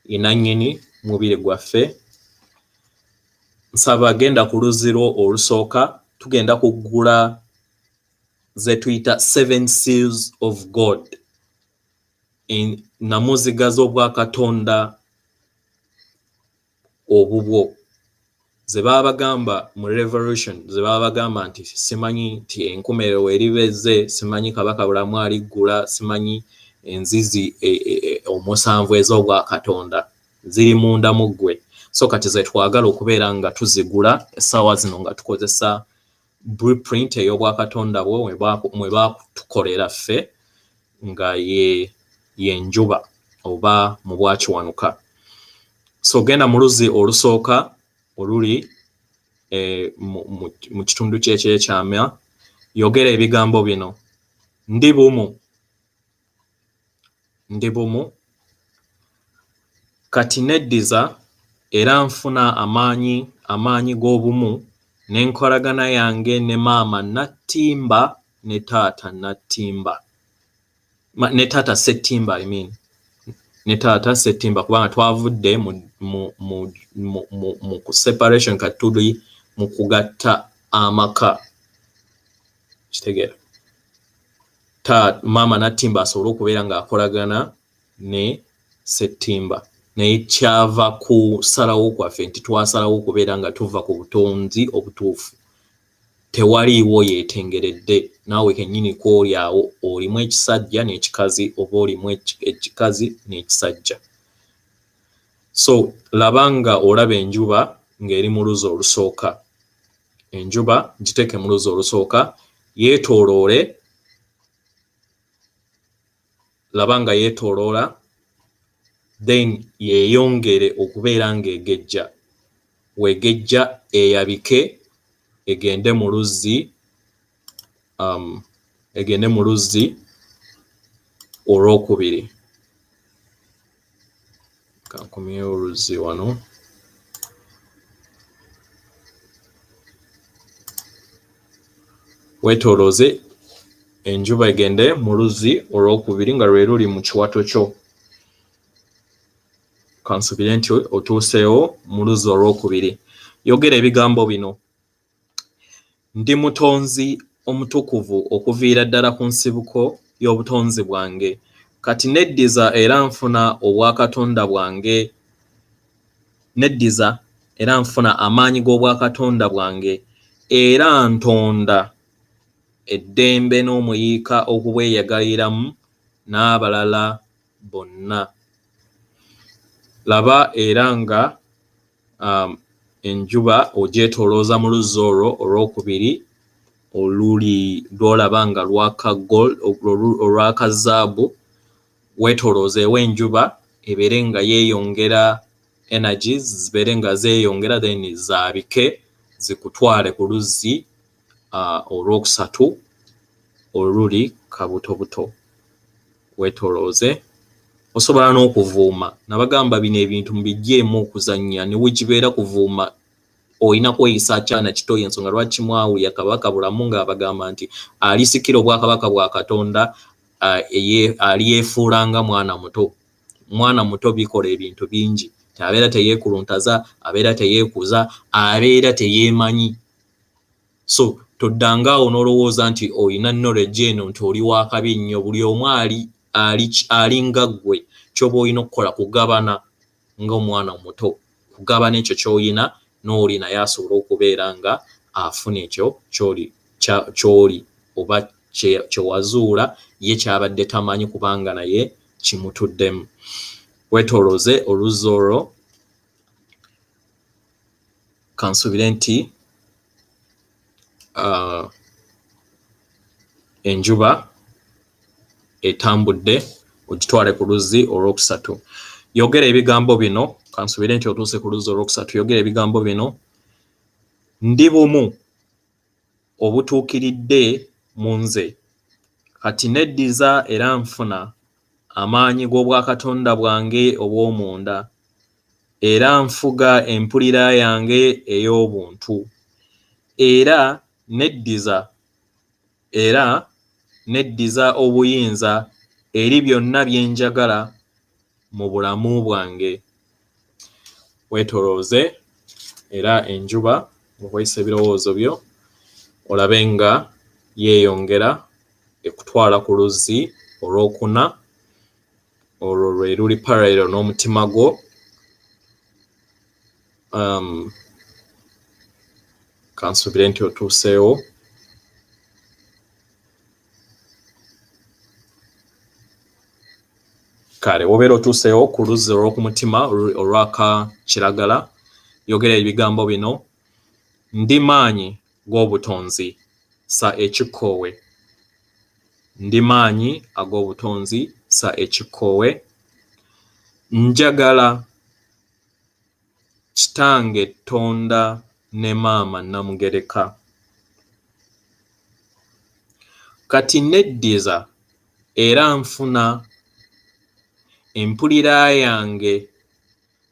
inanyini mubiri gwaffe nsaba genda ku luziro olusooka tugenda kuggula ze tuyita 7 seals of God namuziga z'obwa Katonda obubwo ze baba bagamba mu revolution ze baba bagamba nti simanyi nti enkomerero eribeze simanyi Kabaka bulamu aliggula simanyi enzizi omusanvu ez'obwa Katonda ziri munda mu ggwe so kati ze twagala okubeera nga tuzigula essaawa zino nga tukozesa blueprint ey'obwa Katonda bwo mwe baatukolera ffe nga ye njuba oba mu bwakiwanuka so genda mu luzzi olusooka oluli mu kitundu ky'ekyama yogera ebigambo bino ndi bumu kati neddiza era nfuna amaanyi g'obumu n'enkolagana yange ne maama Nattimba ne taata Nattimba ne taata Ssettimba ne taata Ssettimba kubanga twavudde mu separation kati tuli mu kugatta amaka kitegeera maama Nattimba asobole okubeera ng'akolagana ne Ssettimba naye kyava kusalawo kwaffe nti twasalawo okubeera nga tuva ku butonzi obutuufu tewaliiwo yeetengeredde naawe kennyini kw'oli awo olimu ekisajja n'ekikazi oba olimu ekikazi n'ekisajja so laba nga olaba enjuba ng'eri mu luzzi olusooka enjuba giteeke mu luzzi olusooka yeetooloole laba nga yeetooloola then yeeyongere okubeera ng'egejja wegejja eyabike egende mu luzzi olwokubiri kankomyewo oluzzi wano weetoolooze enjuba egende mu luzzi olwokubiri nga lwe luli mu kiwato kyo kansubire nti otuuseewo mu luzzi olwokubiri yogera ebigambo bino ndi mutonzi omutukuvu okuviira ddala ku nsibuko y'obutonzi bwange kati neddiza era nfuna obwa Katonda bwange neddiza era nfuna amaanyi g'obwa Katonda bwange era ntonda eddembe n'omuyiika okubweyagaliramu n'abalala bonna laba era nga enjuba ogyetoolooza mu luzzi olwo olwokubiri lwolaba nga olwaka zaabu weetooloozeewo enjuba ebeere nga yeeyongera energies zibeere nga zeeyongera then zaabike zikutwale ku luzzi olwokusatu oluli kabutobuto weetoolooze osobola n'okuvuuma. Nabagamba bino ebintu mubiggyemu okuzannya ne wekibeera kuvuuma oyina kweyisa akyana kito, ensonga lwaki mwawulya Kabaka Bulamu ng'abagamba nti alisikira obwakabaka bwa Katonda aliyeefuulanga mwana muto. Mwana muto bikola ebintu bingi, abeera teyeekuluntaza, abeera teyeekuza, abeera teyeemanyi. So toddangaawo n'olowooza nti oyina knowledge eno nti oli wakabi nnyo. Buli omu ali nga ggwe, ky'oba olina okukola kugabana ng'omwana muto, kugabana ekyo ky'olina n'oli naye asobole okubeera nga afuna ekyo ky'oli oba kyewazuula ye kyabadde tamanyi kubanga naye kimutuddemu. Wetoloze oluzzi olwo kansubire nti enjuba etambudde ogitwale ku luzzi olwokusatu. Yogera ebigambo bino, kansubire nti otuuse ku luzzi olwokusatu. Yogera ebigambo bino: ndi bumu obutuukiridde mu nze, kati neddiza era nfuna amaanyi g'obwakatonda bwange obw'omunda, era nfuga empulira yange ey'obuntu, era neddiza obuyinza eri byonna bye njagala mu bulamu bwange. Weetolooze era enjuba okweyisa ebirowoozo byo olabe nga yeeyongera ekutwala ku luzzi olwokuna. Olwo lwe luli parallel n'omutima gwo. Kansubire nti otuuseewo. Kale wobeera otuuseewo ku luzzi olw'okumutima olwaka kiragala. Yogera ebigambo bino: ndi maanyi g'obutonzi sa ekikoowe, ndi maanyi ag'obutonzi sa ekikoowe, njagala kitange Tonda ne maama Namugereka, kati neddiza era nfuna empulira yange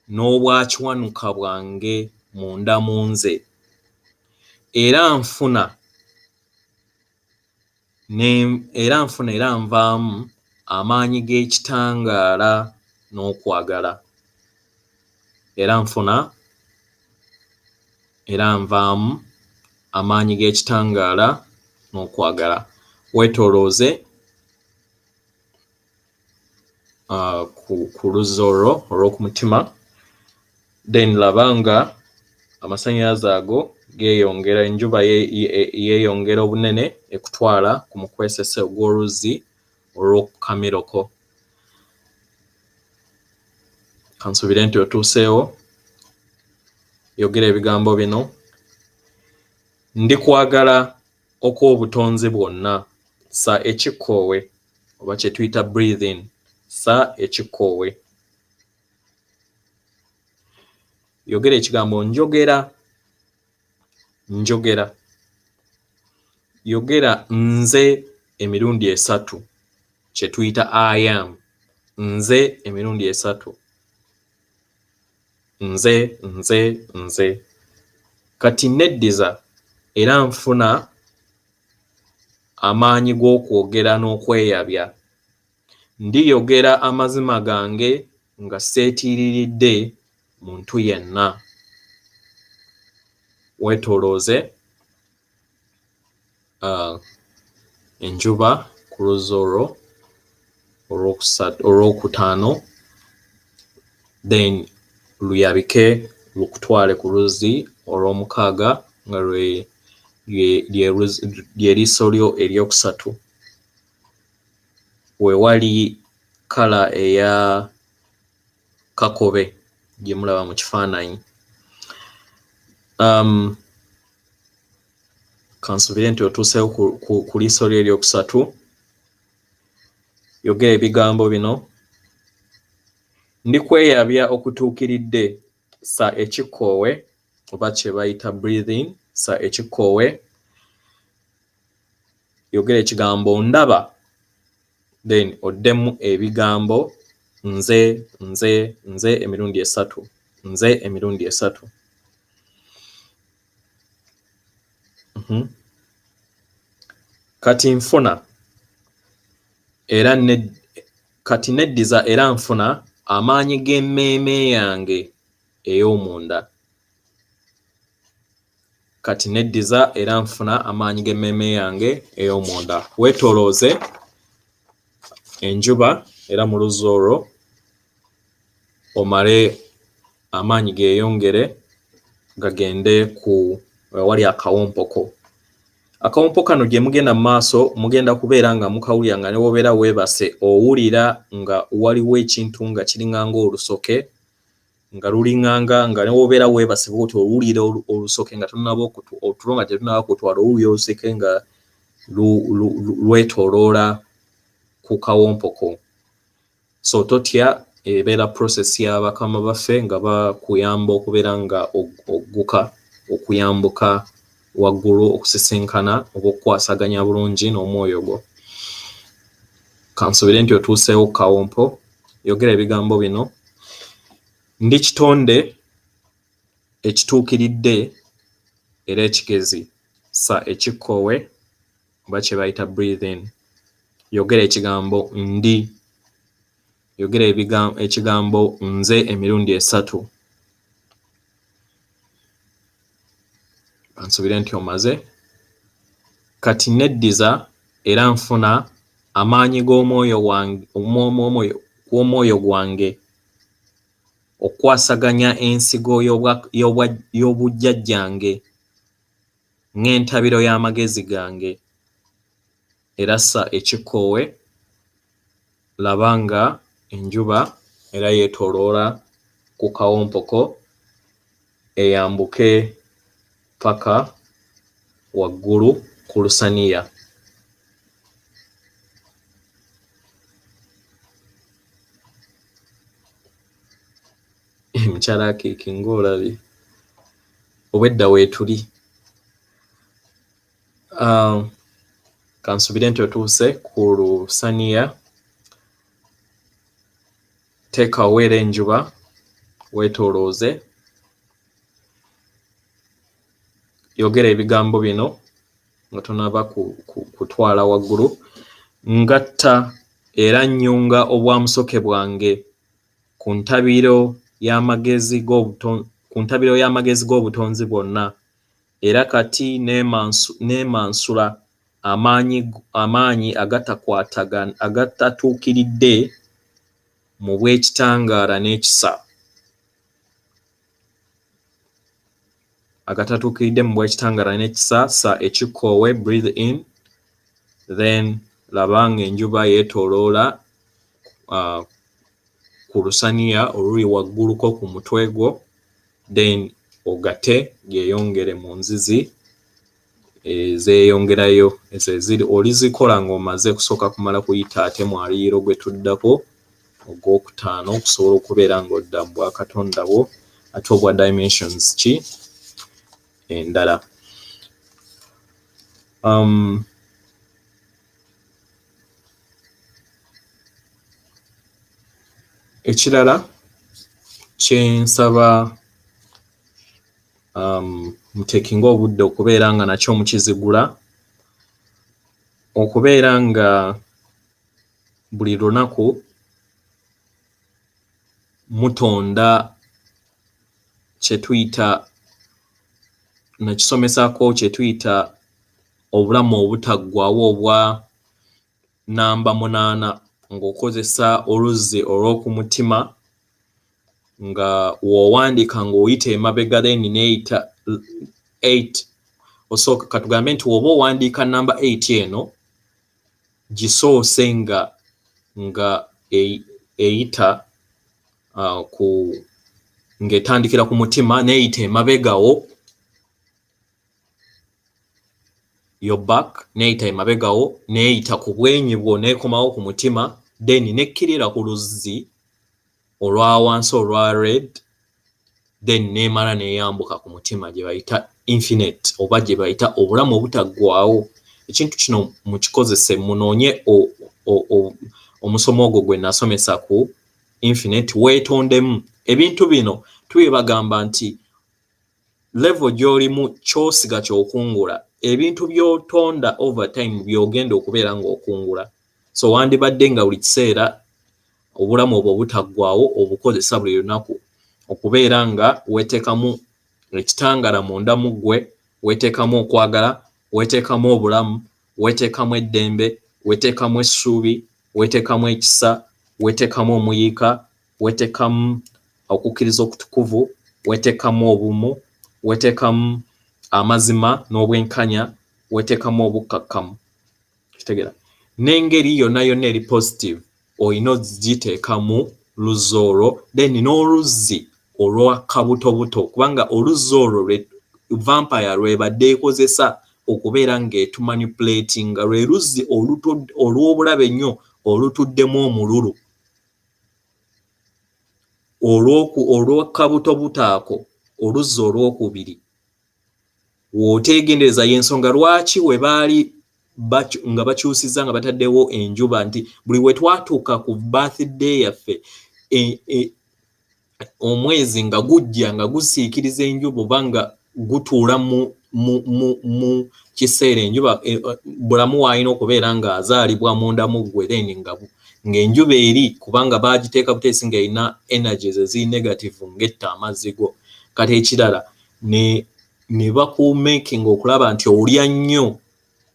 n'obwakiwanuka bwange munda mu nze, era nfuna era nvaamu amaanyi g'ekitangaala n'okwagala. Era nfuna era nvaamu amaanyi g'ekitangaala n'okwagala. Weetolooze ku luzzi olwo olw'okumutima. Then laba nga amasannyalaze ago geeyongera, enjuba yeeyongera obunene ekutwala ku mukwesese ogw'oluzzi olw'okukamiroko. Kansubire nti otuuseewo. Yogera ebigambo bino: ndi kwagala okw'obutonzi bwonna sa ekikoowe, oba kye tuyita breathing, sa ekikoowe. Yogera ekigambo njogera, njogera. Yogera nze emirundi esatu, kye tuyita I am, nze emirundi esatu. Nze, nze, nze. Kati neddiza era nfuna amaanyi g'okwogera n'okweyabya, ndiyogera amazima gange nga seetiiriridde muntu yenna. Weetolooze enjuba ku luzzi olwo olwokutaano. Then luyabike lukutwale ku luzzi olw'omukaaga nga lye liiso lyo eryokusatu, we wali kala eya kakobe gye mulaba mu kifaananyi. Kansubire nti otuuseewo ku liiso lyo eryokusatu. Yogera ebigambo bino: ndi kweyabya okutuukiridde sa ekikoowe, oba kye bayita breathing, sa ekikoowe. Yogera ekigambo ndaba, then oddemu ebigambo nze emirundi esatu, nze emirundi esatu. Kati nfuna era kati neddiza era nfuna amaanyi g'emmeeme yange ey'omunda. Kati neddiza era nfuna amaanyi g'emmeeme yange ey'omunda. Weetoolooze enjuba era mu luzzi olwo omale amaanyi geeyongere gagende ku wali akawompoko. Akawompo kano gye mugenda mu maaso mugenda kubeera nga mukawulira nga ne wobeera weebase owulira nga waliwo ekintu nga kiringanga olusoke nga lulinganga nga ne wobeera weebase bw'oti owulira olusoke nga tunaba otulo nga tetunaba kutwala owulira olusoke nga lwetooloola ku kawompoko. So totya ebeera process ya bakama baffe nga bakuyamba okubeera nga ogguka okuyambuka waggulu okusisenkana oba okukwasaganya bulungi n'omwoyo gwo. Kansuubire nti otuuseewo ku kawompo. Yogera ebigambo bino: ndi kitonde ekituukiridde era ekigezi, sa ekikkoowe oba kye bayita breathe in. Yogera ekigambo ndi. Yogera ekigambo nze emirundi esatu. Kansuubire nti omaze. Kati neddiza era nfuna amaanyi g'omwoyo gwange okwasaganya ensigo y'obujjajjange ng'entabiro y'amagezi gange. Era sa ekikkoowe, laba nga enjuba era yeetooloola ku kawompoko eyambuke paka waggulu ku lusaniya. Mukyala Akiiki ng'olabye obwedda weetuli. Kansuubire nti otuuse ku lusaniya. Teekawo era enjuba weetoolooze. Yogera ebigambo bino nga tonaba kutwala waggulu. Ngatta era nnyunga obwamusoke bwange ku ntabiro y'amagezi g'obutonzi bwonna, era kati neemansula amaanyi agatatuukiridde mu bw'ekitangaala n'ekisa. Agatatuukiridde mu bw'ekitangaala n'ekisa, sa ekikkoowe breathe in, then laba nga enjuba yeetooloola ku lusaniya oluli wagguluko ku mutwe gwo, then ogate gyeyongere mu nzizi ezeeyongerayo ezo olizikola ng'omaze kusooka kumala kuyita ate mwaliiro gwe tuddako ogwokutaano okusobola okubeera ng'odda mu bwakatonda bwo ate obwa dimensions ki endala. Ekirala kyensaba muteekinga obudde okubeera nga nakyo mukizigula, okubeera nga buli lunaku mutonda kye tuyita, nakisomesaako kye tuyita obulamu obutaggwaawo obwa namba 8 ng'okozesa oluzzi olw'oku mutima nga w'owandiika ng'oyita emabega then neeyita 8. Osooka katugambe nti woba owandiika namba 8 eno gisoose nga eyita ng'etandikira ku mutima neeyita emabegawo yo back, neeyita emabegawo neeyita ku bwenyi bwo neekomawo ku mutima, then nekkirira ku luzzi olwa wansi olwa red, then neemala neeyambuka ku mutima gye bayita infinite oba gye bayita obulamu obutaggwaawo. Ekintu kino mukikozese munoonye omusomo ogwo gwe nasomesa ku infinite weetondemu. Ebintu bino tubibagamba nti level gy'olimu ky'osiga ky'okungula, ebintu by'otonda over time by'ogenda okubeera ng'okungula. So wandibadde nga buli kiseera obulamu obwo butaggwaawo obukozesa buli lunaku okubeera nga weeteekamu ekitangala munda mu ggwe, weeteekamu okwagala, weeteekamu obulamu, weeteekamu eddembe, weeteekamu essuubi, weeteekamu ekisa, weeteekamu omuyiika, weeteekamu okukkiriza okutukuvu, weeteekamu obumu, weeteekamu amazima n'obwenkanya, weeteekamu obukkakkamu. Kitegeera n'engeri yonna yonna eri positive olina ogiteekamu luzzi olwo, then n'oluzzi olwa kabutobuto, kubanga oluzzi olwo vampire lwebadde ekozesa okubeera ng'etumanipulatinga, lwe luzzi olw'obulabe ennyo olutuddemu omululu. Olw'akabutobuto ako oluzzi olw'okubiri w'oteegendereza y'ensonga lwaki we baali nga bakyusizza nga bataddewo enjuba, nti buli we twatuuka ku birthday yaffe omwezi nga gujja nga gusiikiriza enjuba oba nga gutuula mu kiseera enjuba bulamu waalina okubeera ng'azaalibwa munda mu ggwe, then ng'enjuba eri kubanga baagiteeka buteesi ng'erina energies eziri negative ng'etta amazzi go. Kati ekirala ne bakumaking okulaba nti olya nnyo,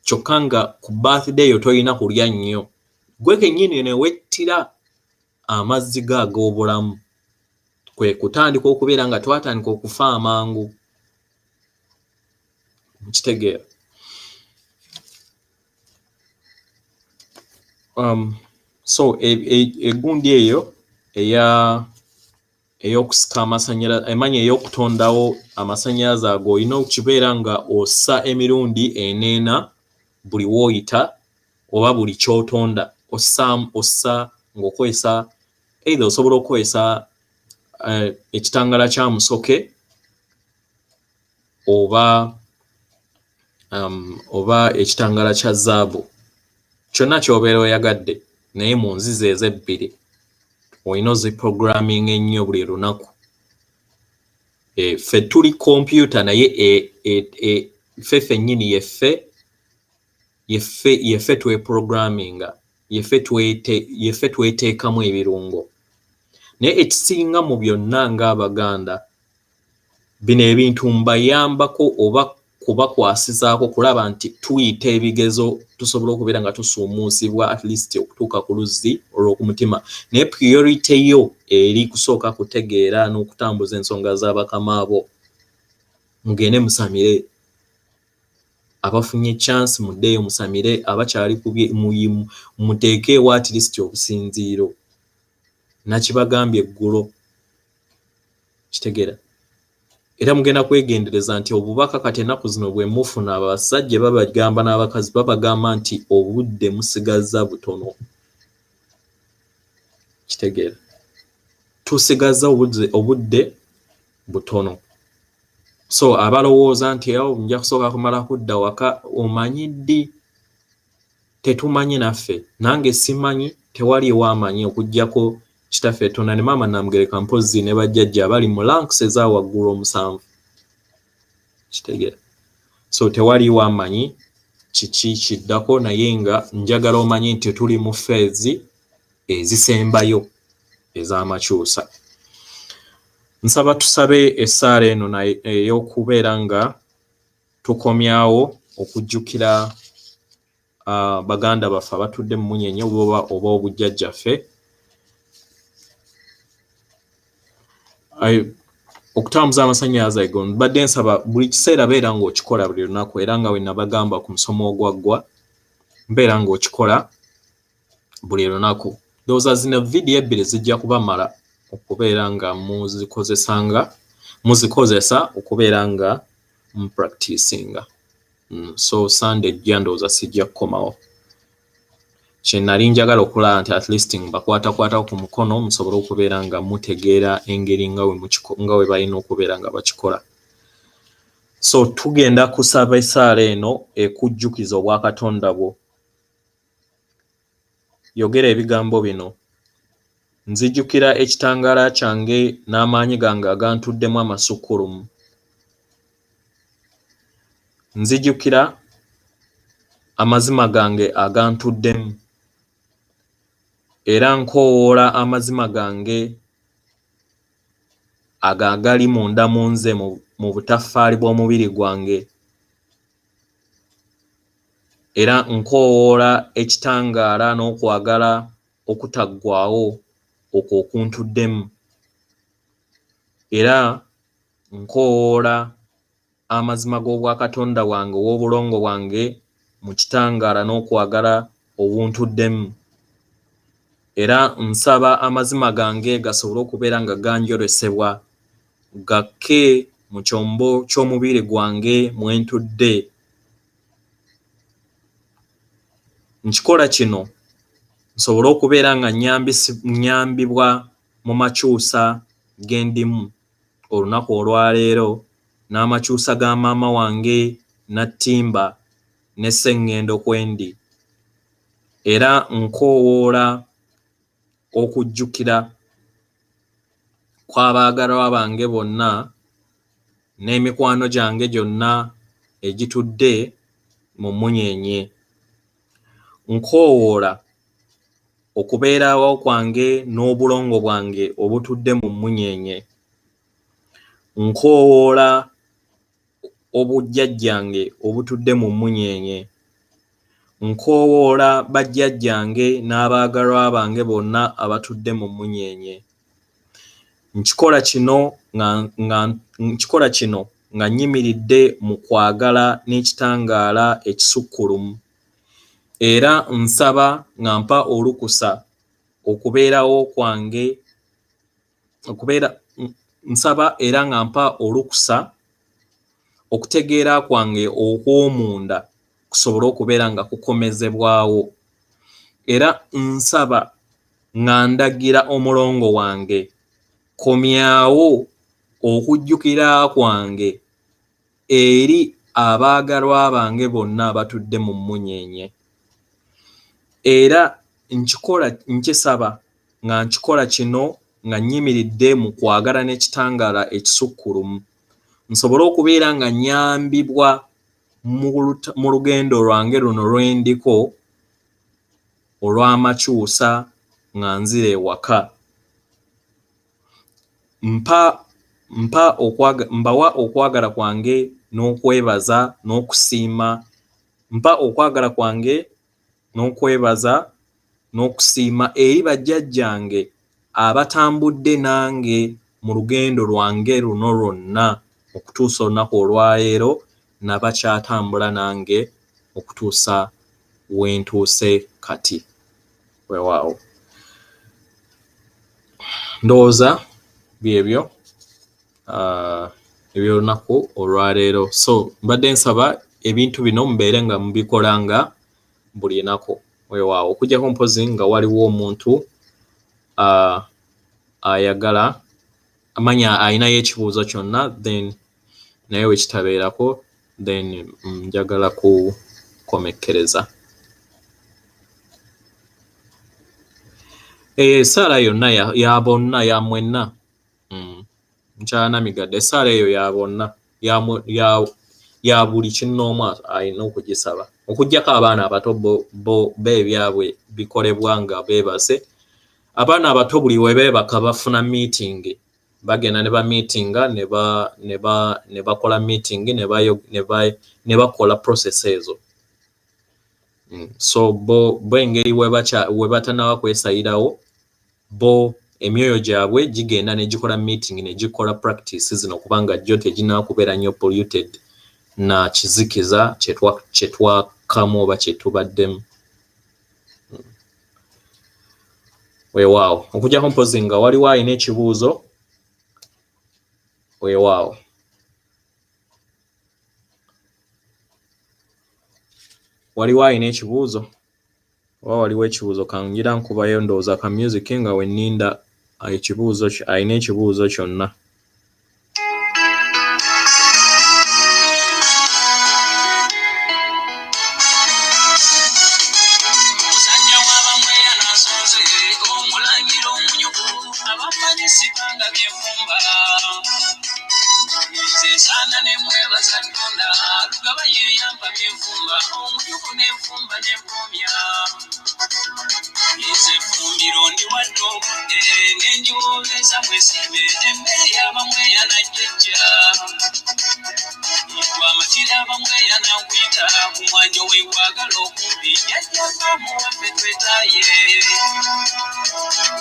kyokka nga ku birthday yo tolina kulya nnyo, gwe kennyini ne wettira amazzi go ag'obulamu. Kwe kutandika okubeera nga twatandika okufa amangu. Mukitegeera? So egundi eyo ey'okusika amasannyalaze, emanyi ey'okutondawo amasannyalaze ago olina okukibeera nga ossa emirundi 4 buli w'oyita oba buli ky'otonda. Ossa ng'okozesa either osobola okukozesa ekitangala kya musoke oba ekitangala kya zaabu, kyonna ky'obeera oyagadde, naye mu nzizi ez'ebbiri olina oziprogramming ennyo buli lunaku. Ffe tuli computer naye ffe ffennyini yeffe tweprogramminga, yeffe tweteekamu ebirungo. Naye ekisinga mu byonna ng'Abaganda, bino ebintu mbayambako oba kubakwasizaako kulaba nti tuyita ebigezo tusobola okubeera nga tusuumuusibwa at least okutuuka ku luzzi olw'okumutima. Naye priority yo eri kusooka kutegeera n'okutambuza ensonga z'abakama abo. Mugende musamire, abafunye chance muddeeyo musamire, abakyali muteekeewo at least obusinziiro. Nakibagambye eggulo, kitegeera. Era mugenda kwegendereza nti obubaka kati ennaku zino bwe mufuna abasajja babagamba n'abakazi babagamba nti obudde musigazza butono. Kitegeera. Tusigazza obudde butono. So abalowooza nti nja kusooka kumala kudda waka, omanyi ddi? Tetumanyi naffe, nange simanyi, tewaliwo amanyi okuggyako kitaffe Tonda ne maama Namugereka mpozzi ne bajjajja abali mu ranks eza waggulu 7. Kitegeera. So tewaliwo amanyi kiki kiddako, naye nga njagala omanyi nti tuli mu phase ezisembayo ez'amakyusa. Nsaba tusabe essaala eno ey'okubeera nga tukomyawo okujjukira baganda baffe abatudde mu munyenye oba obujjajjaffe. Okutambuza amasannyalaze ago mbadde nsaba buli kiseera beera ng'okikola buli lunaku, era nga we nabagamba ku musomo ogwaggwa mbeera ng'okikola buli lunaku. Ndowooza zino vidiyo 2 zijja kubamala okubeera nga muzikozesa okubeera nga mupracticinga. So Sunday ejja ndowooza sijja kukomawo. Kye nali njagala okulaba nti at least mbakwatakwatako ku mukono musobole okubeera nga mutegeera engeri nga we balina okubeera nga bakikola. So tugenda kusaba essaala eno ekujjukiza obwakatonda bwo. Yogera ebigambo bino. nzijukira ekitangaala kyange n'amaanyi gange agantuddemu amasukkulumu. Nzijukira amazima gange agantuddemu era nkoowoola amazima gange agagali munda mu nze mu butaffaali bw'omubiri gwange, era nkoowoola ekitangaala n'okwagala okutaggwaawo okwo okuntuddemu, era nkoowoola amazima g'obwakatonda bwange ow'obulongo bwange mu kitangaala n'okwagala obuntuddemu, era nsaba amazima gange gasobole okubeera nga ganjolesebwa gakke mu kyombo ky'omubiri gwange mwe ntudde. Nkikola kino nsobole okubeera nga nnyambibwa mu makyusa ge ndimu olunaku olwaleero n'amakyusa ga maama wange Nattimba ne Sseŋŋendo kwendi, era nkoowoola okujjukira kw'abaagalwa bange bonna n'emikwano gyange gyonna egitudde mu Munyeenye. Nkoowoola okubeerawo kwange n'obulongo bwange obutudde mu Munyeenye. Nkoowoola obujjajjange obutudde mu Munyeenye. Nkoowoola bajjajjange n'abaagalwa bange bonna abatudde mu Munyeenye. Nkikola kino nga nnyimiridde mu kwagala n'ekitangaala ekisukkulumu, era nsaba nga mpa olukusa okubeerawo kwange nsaba era nga mpa olukusa okutegeera kwange okw'omunda kusobole okubeera nga kukomezebwawo, era nsaba nga ndagira omulongo wange komyawo okujjukira kwange eri abaagalwa bange bonna abatudde mu Munyeenye, era nkisaba nga nkikola kino nga nnyimiridde mu kwagala n'ekitangaala ekisukkulumu, nsobole okubeera nga nnyambibwa mu lugendo lwange luno lwe ndiko olw'amakyusa nga nzira ewaka. Mbawa okwagala kwange n'okwebaza n'okusiima. Mpa okwagala kwange n'okwebaza n'okusiima eri bajjajjange abatambudde nange mu lugendo lwange luno lwonna okutuusa olunaku olwaleero nabakyatambula nange okutuusa we ntuuse kati. Weewaawo. Ndowooza byebyo ebyolunaku olwaleero. So mbadde nsaba ebintu bino mubeere nga mubikola nga buli nnaku. Weewaawo okuggyako mpozi nga waliwo omuntu ayagala amanya ayinayo ekibuuzo kyonna then naye wekitabeerako then njagala kukomekkereza. Essaala yonna ya bonna ya mwenna. Nkyanamigadde essaala eyo ya bonna ya buli kinnoomu alina okugisaba okuggyako abaana abato bo ebyabwe bikolebwa nga beebase. Abaana abato buli we beebaka bafuna meeting, bagenda ne bamiitinga ne bakola meeting ne bakola process ezo. So bo engeri we batanaba kwesayirawo bo emyoyo gyabwe gigenda ne gikola meeting ne gikola practice zino kubanga jjo teginaakubeera nnyo polluted na kizikiza kyetwakamu oba kyetubaddemu. Weewaawo okuggyako mpozi nga waliwo alina ekibuuzo. Weewaawo. Waliwo alina ekibuuzo oba waliwo ekibuuzo kangira nkubayo ndowooza ka music nga we nninda ekibuuzo alina ekibuuzo kyonna. Musajja w'abamweya n'asonze omulangira omunyuvu sipanga byefumba nze sana ne mwebaza Katonda lugaba yeyamba byefumba omutuku n'enfumba n'empumya nze fumbiro ndi wadde obudde n'enjiwoobeza mwesimbe emmere y'abamweya najjajja amatira abamweya nankuyita ku mwanjo weekwagala okumpi jjajjava muwaffe twetaaye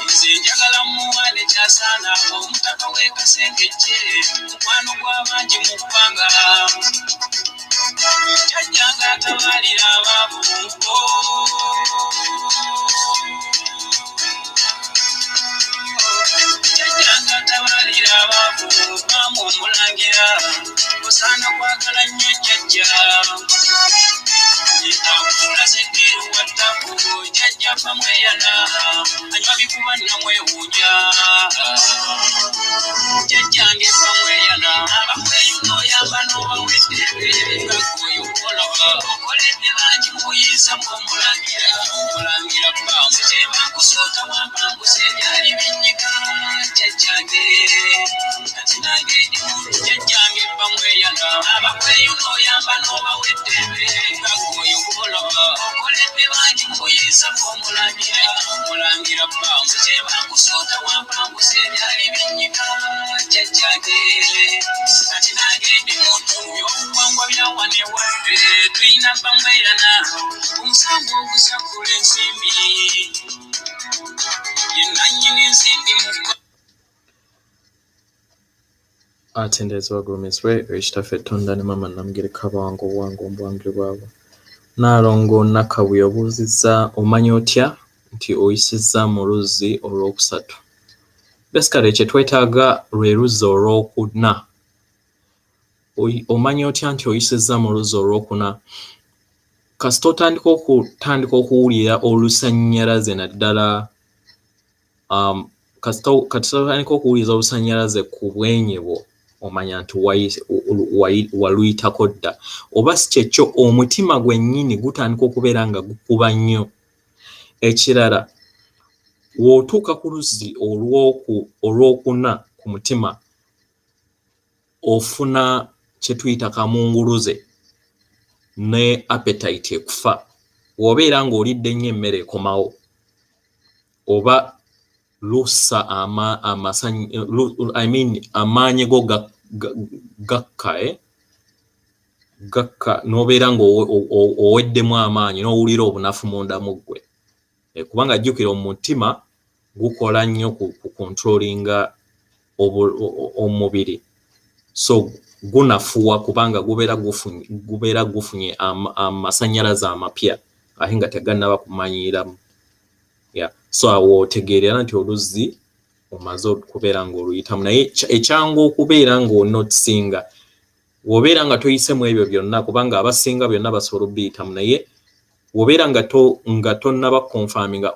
nze njagala muwane kyasaana omutaka w'ekasengejje mukwano gw'abangi mu ggwanga jjajjanga atabalira abaavu jjajjanga atabalira abaavu maamu omulangira osaana kwagala nnyo jjajja akulazekiru wattaku jjajja pamweyana anywa bikuba namwewuunya jjajjange pamweyana abamweyuna oyamba n'obawedde ebikagoyo okolaba okoledde bangi muyinza muomulangira omulangira bbangu tebankusoota wampangusa ebyali binnyika jjajjange kati nange ndi muntu jjajjange pamweyana abamweyuna oyamba n'obawedde ebikagoyo okolaba okoledde bangi muyinza muomulangira omulangira bbangu tebankusoota wampangusa ebyali binnyika jjajjange kati nange ndi muntu by'obuwangwa byawane wadde tulina pamweyana omusango ogusakula ensimbi yenannyini ensimbi mu atendezebwa gulumiswe ekitaffe Tonda ne Maama Namugereka Abango Obwangu Obuwangire bwabwe. Naalongo Nakabuye obuuzizza omanya otya nti oyisizza mu luzzi olwokusatu. Basically kye twetaaga lwe luzzi olwokuna. Omanya otya nti oyisizza mu luzzi olwokuna? Kasita otandika okuwulira olusannyalaze naddala kasita otandika okuwuliriza olusannyalaze ku bwenyi bwo omanya nti waluyitako dda, oba si kyekyo omutima gwennyini gutandika okubeera nga gukuba nnyo. Ekirala w'otuuka ku luzzi olwokuna ku mutima ofuna kye tuyita kamunguluze ne appetite ekufa. W'obeera ng'olidde nnyo emmere ekomawo oba lussa amaanyi go gakka n'obeera ng'oweddemu amaanyi n'owulira obunafu munda mu ggwe. Kubanga jjukira omutima gukola nnyo ku controllinga omubiri, so gunafuwa kubanga gubeera gufunye amasannyalaze amapya ate nga tegannaba kumanyiramu. So awo otegeerera nti oluzzi omaze okubeera ng'oluyitamu. Naye ekyangu okubeera ng'onotisinga w'obeera nga toyisemu ebyo byonna, kubanga abasinga byonna basobola obiyitamu, naye w'obeera nga tonnaba konfaminga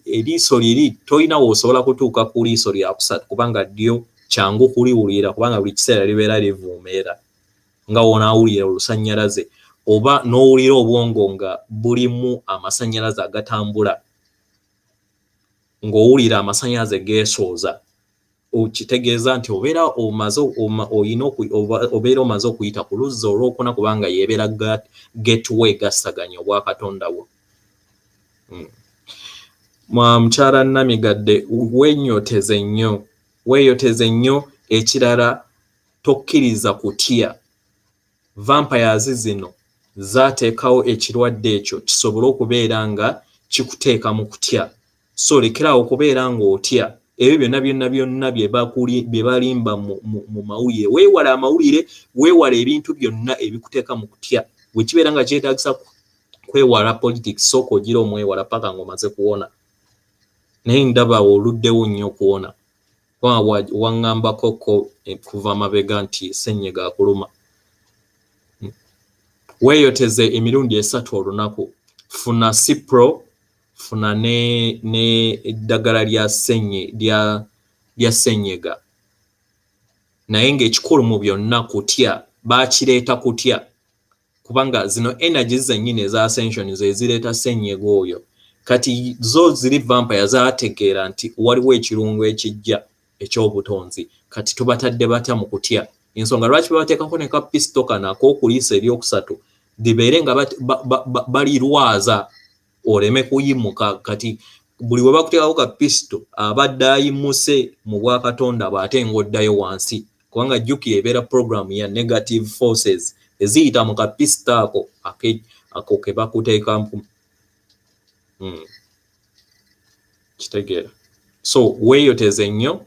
eriiso liri tolina w'osobola kutuuka ku liiso lya kusatu kubanga ddyo kyangu kuliwulira kubanga buli kiseera libeera livuumeera nga wonaawulira olusannyalaze oba n'owulira obwongo nga bulimu amasannyalaze agatambula, ng'owulira amasannyalaze geesooza, okitegeeza nti obeera omaze okuyita ku luzzi olwokuna kubanga yeebeera gateway gassaganya obwa Katonda wo. Mukyala Namigadde weeyoteze nnyo. Ekirala tokkiriza kutya. Vampires zino zaateekawo ekirwadde ekyo kisobole okubeera nga kikuteeka mu kutya, so lekerawo okubeera ng'otya ebyo byonna bye balimba mu mawulire. Weewale amawulire, weewale ebintu byonna ebikuteeka mu kutya. Bwe kibeera nga kyetaagisa kwewala politics sooka ogira omwewala paka ng'omaze kuwona. Naye ndaba oluddewo nnyo okuwona kubanga waŋŋambako kuva mabega nti ssenyiga akuluma. Weeyoteze emirundi 3 olunaku. Funa Cipro, funa ne eddagala lya ssenyiga. Naye ng'ekikulu mu byonna kutya. Baakireeta kutya kubanga zino energy zennyini eza ascension zezireeta ssenyiga oyo. Kati zo ziri vampire zaategeera nti waliwo ekirungo ekijja ekyobutonzi kati tubatadde batya mu kutya ensonga lwaki babateekako ne kapisito kano ak'okuliisa eryokusatu libeere nga balirwaza oleme kuyimuka kati buli we bakuteekako kapisito abadde ayimuse mu bwakatonda bw'ate ng'oddayo wansi kubanga jjukira ebeera programu ya negative forces eziyita mu kapisito ako ke bakuteekamu kitegeera so weeyoteze nnyo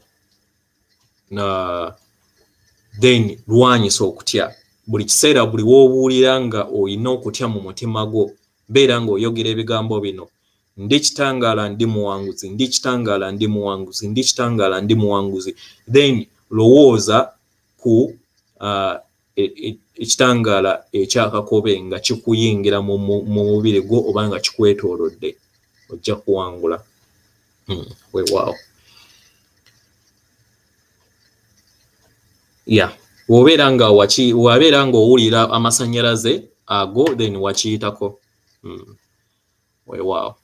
then lwanyisa okutya buli kiseera buli w'obuulira nga olina okutya mu mutima gwo beera ng'oyogera ebigambo bino ndi kitangaala ndi muwanguzi ndi kitangaala ndi muwanguzi ndi kitangaala ndi muwanguzi then lowooza ku ekitangaala ekyakakobe nga kikuyingira mu mubiri gwo oba nga kikwetoolodde ojja kuwangula weewaawo wabeera nga owulira amasannyalaze ago then wakiyitako weewaawo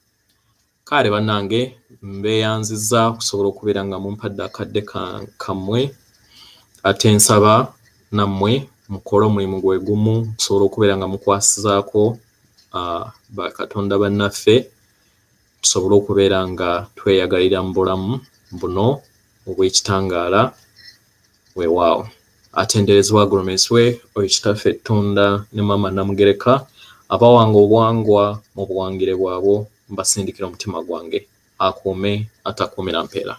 kale bannange mbeeyanziza okusobola okubeera nga mumpadde akadde kammwe ate nsaba nammwe mukole omulimu gwe gumu tusobola okubeera nga mukwasizaako bakatonda bannaffe tusobole okubeera nga tweyagalira mu bulamu buno obw'ekitangaala weewaawo atenderezebwa agulumizibwe oyo kitaffe Tonda ne Maama Namugereka abawanga obuwangwa mu buwangire bwabwo mbasindikira omutima gwange akuume atakuumira mpeera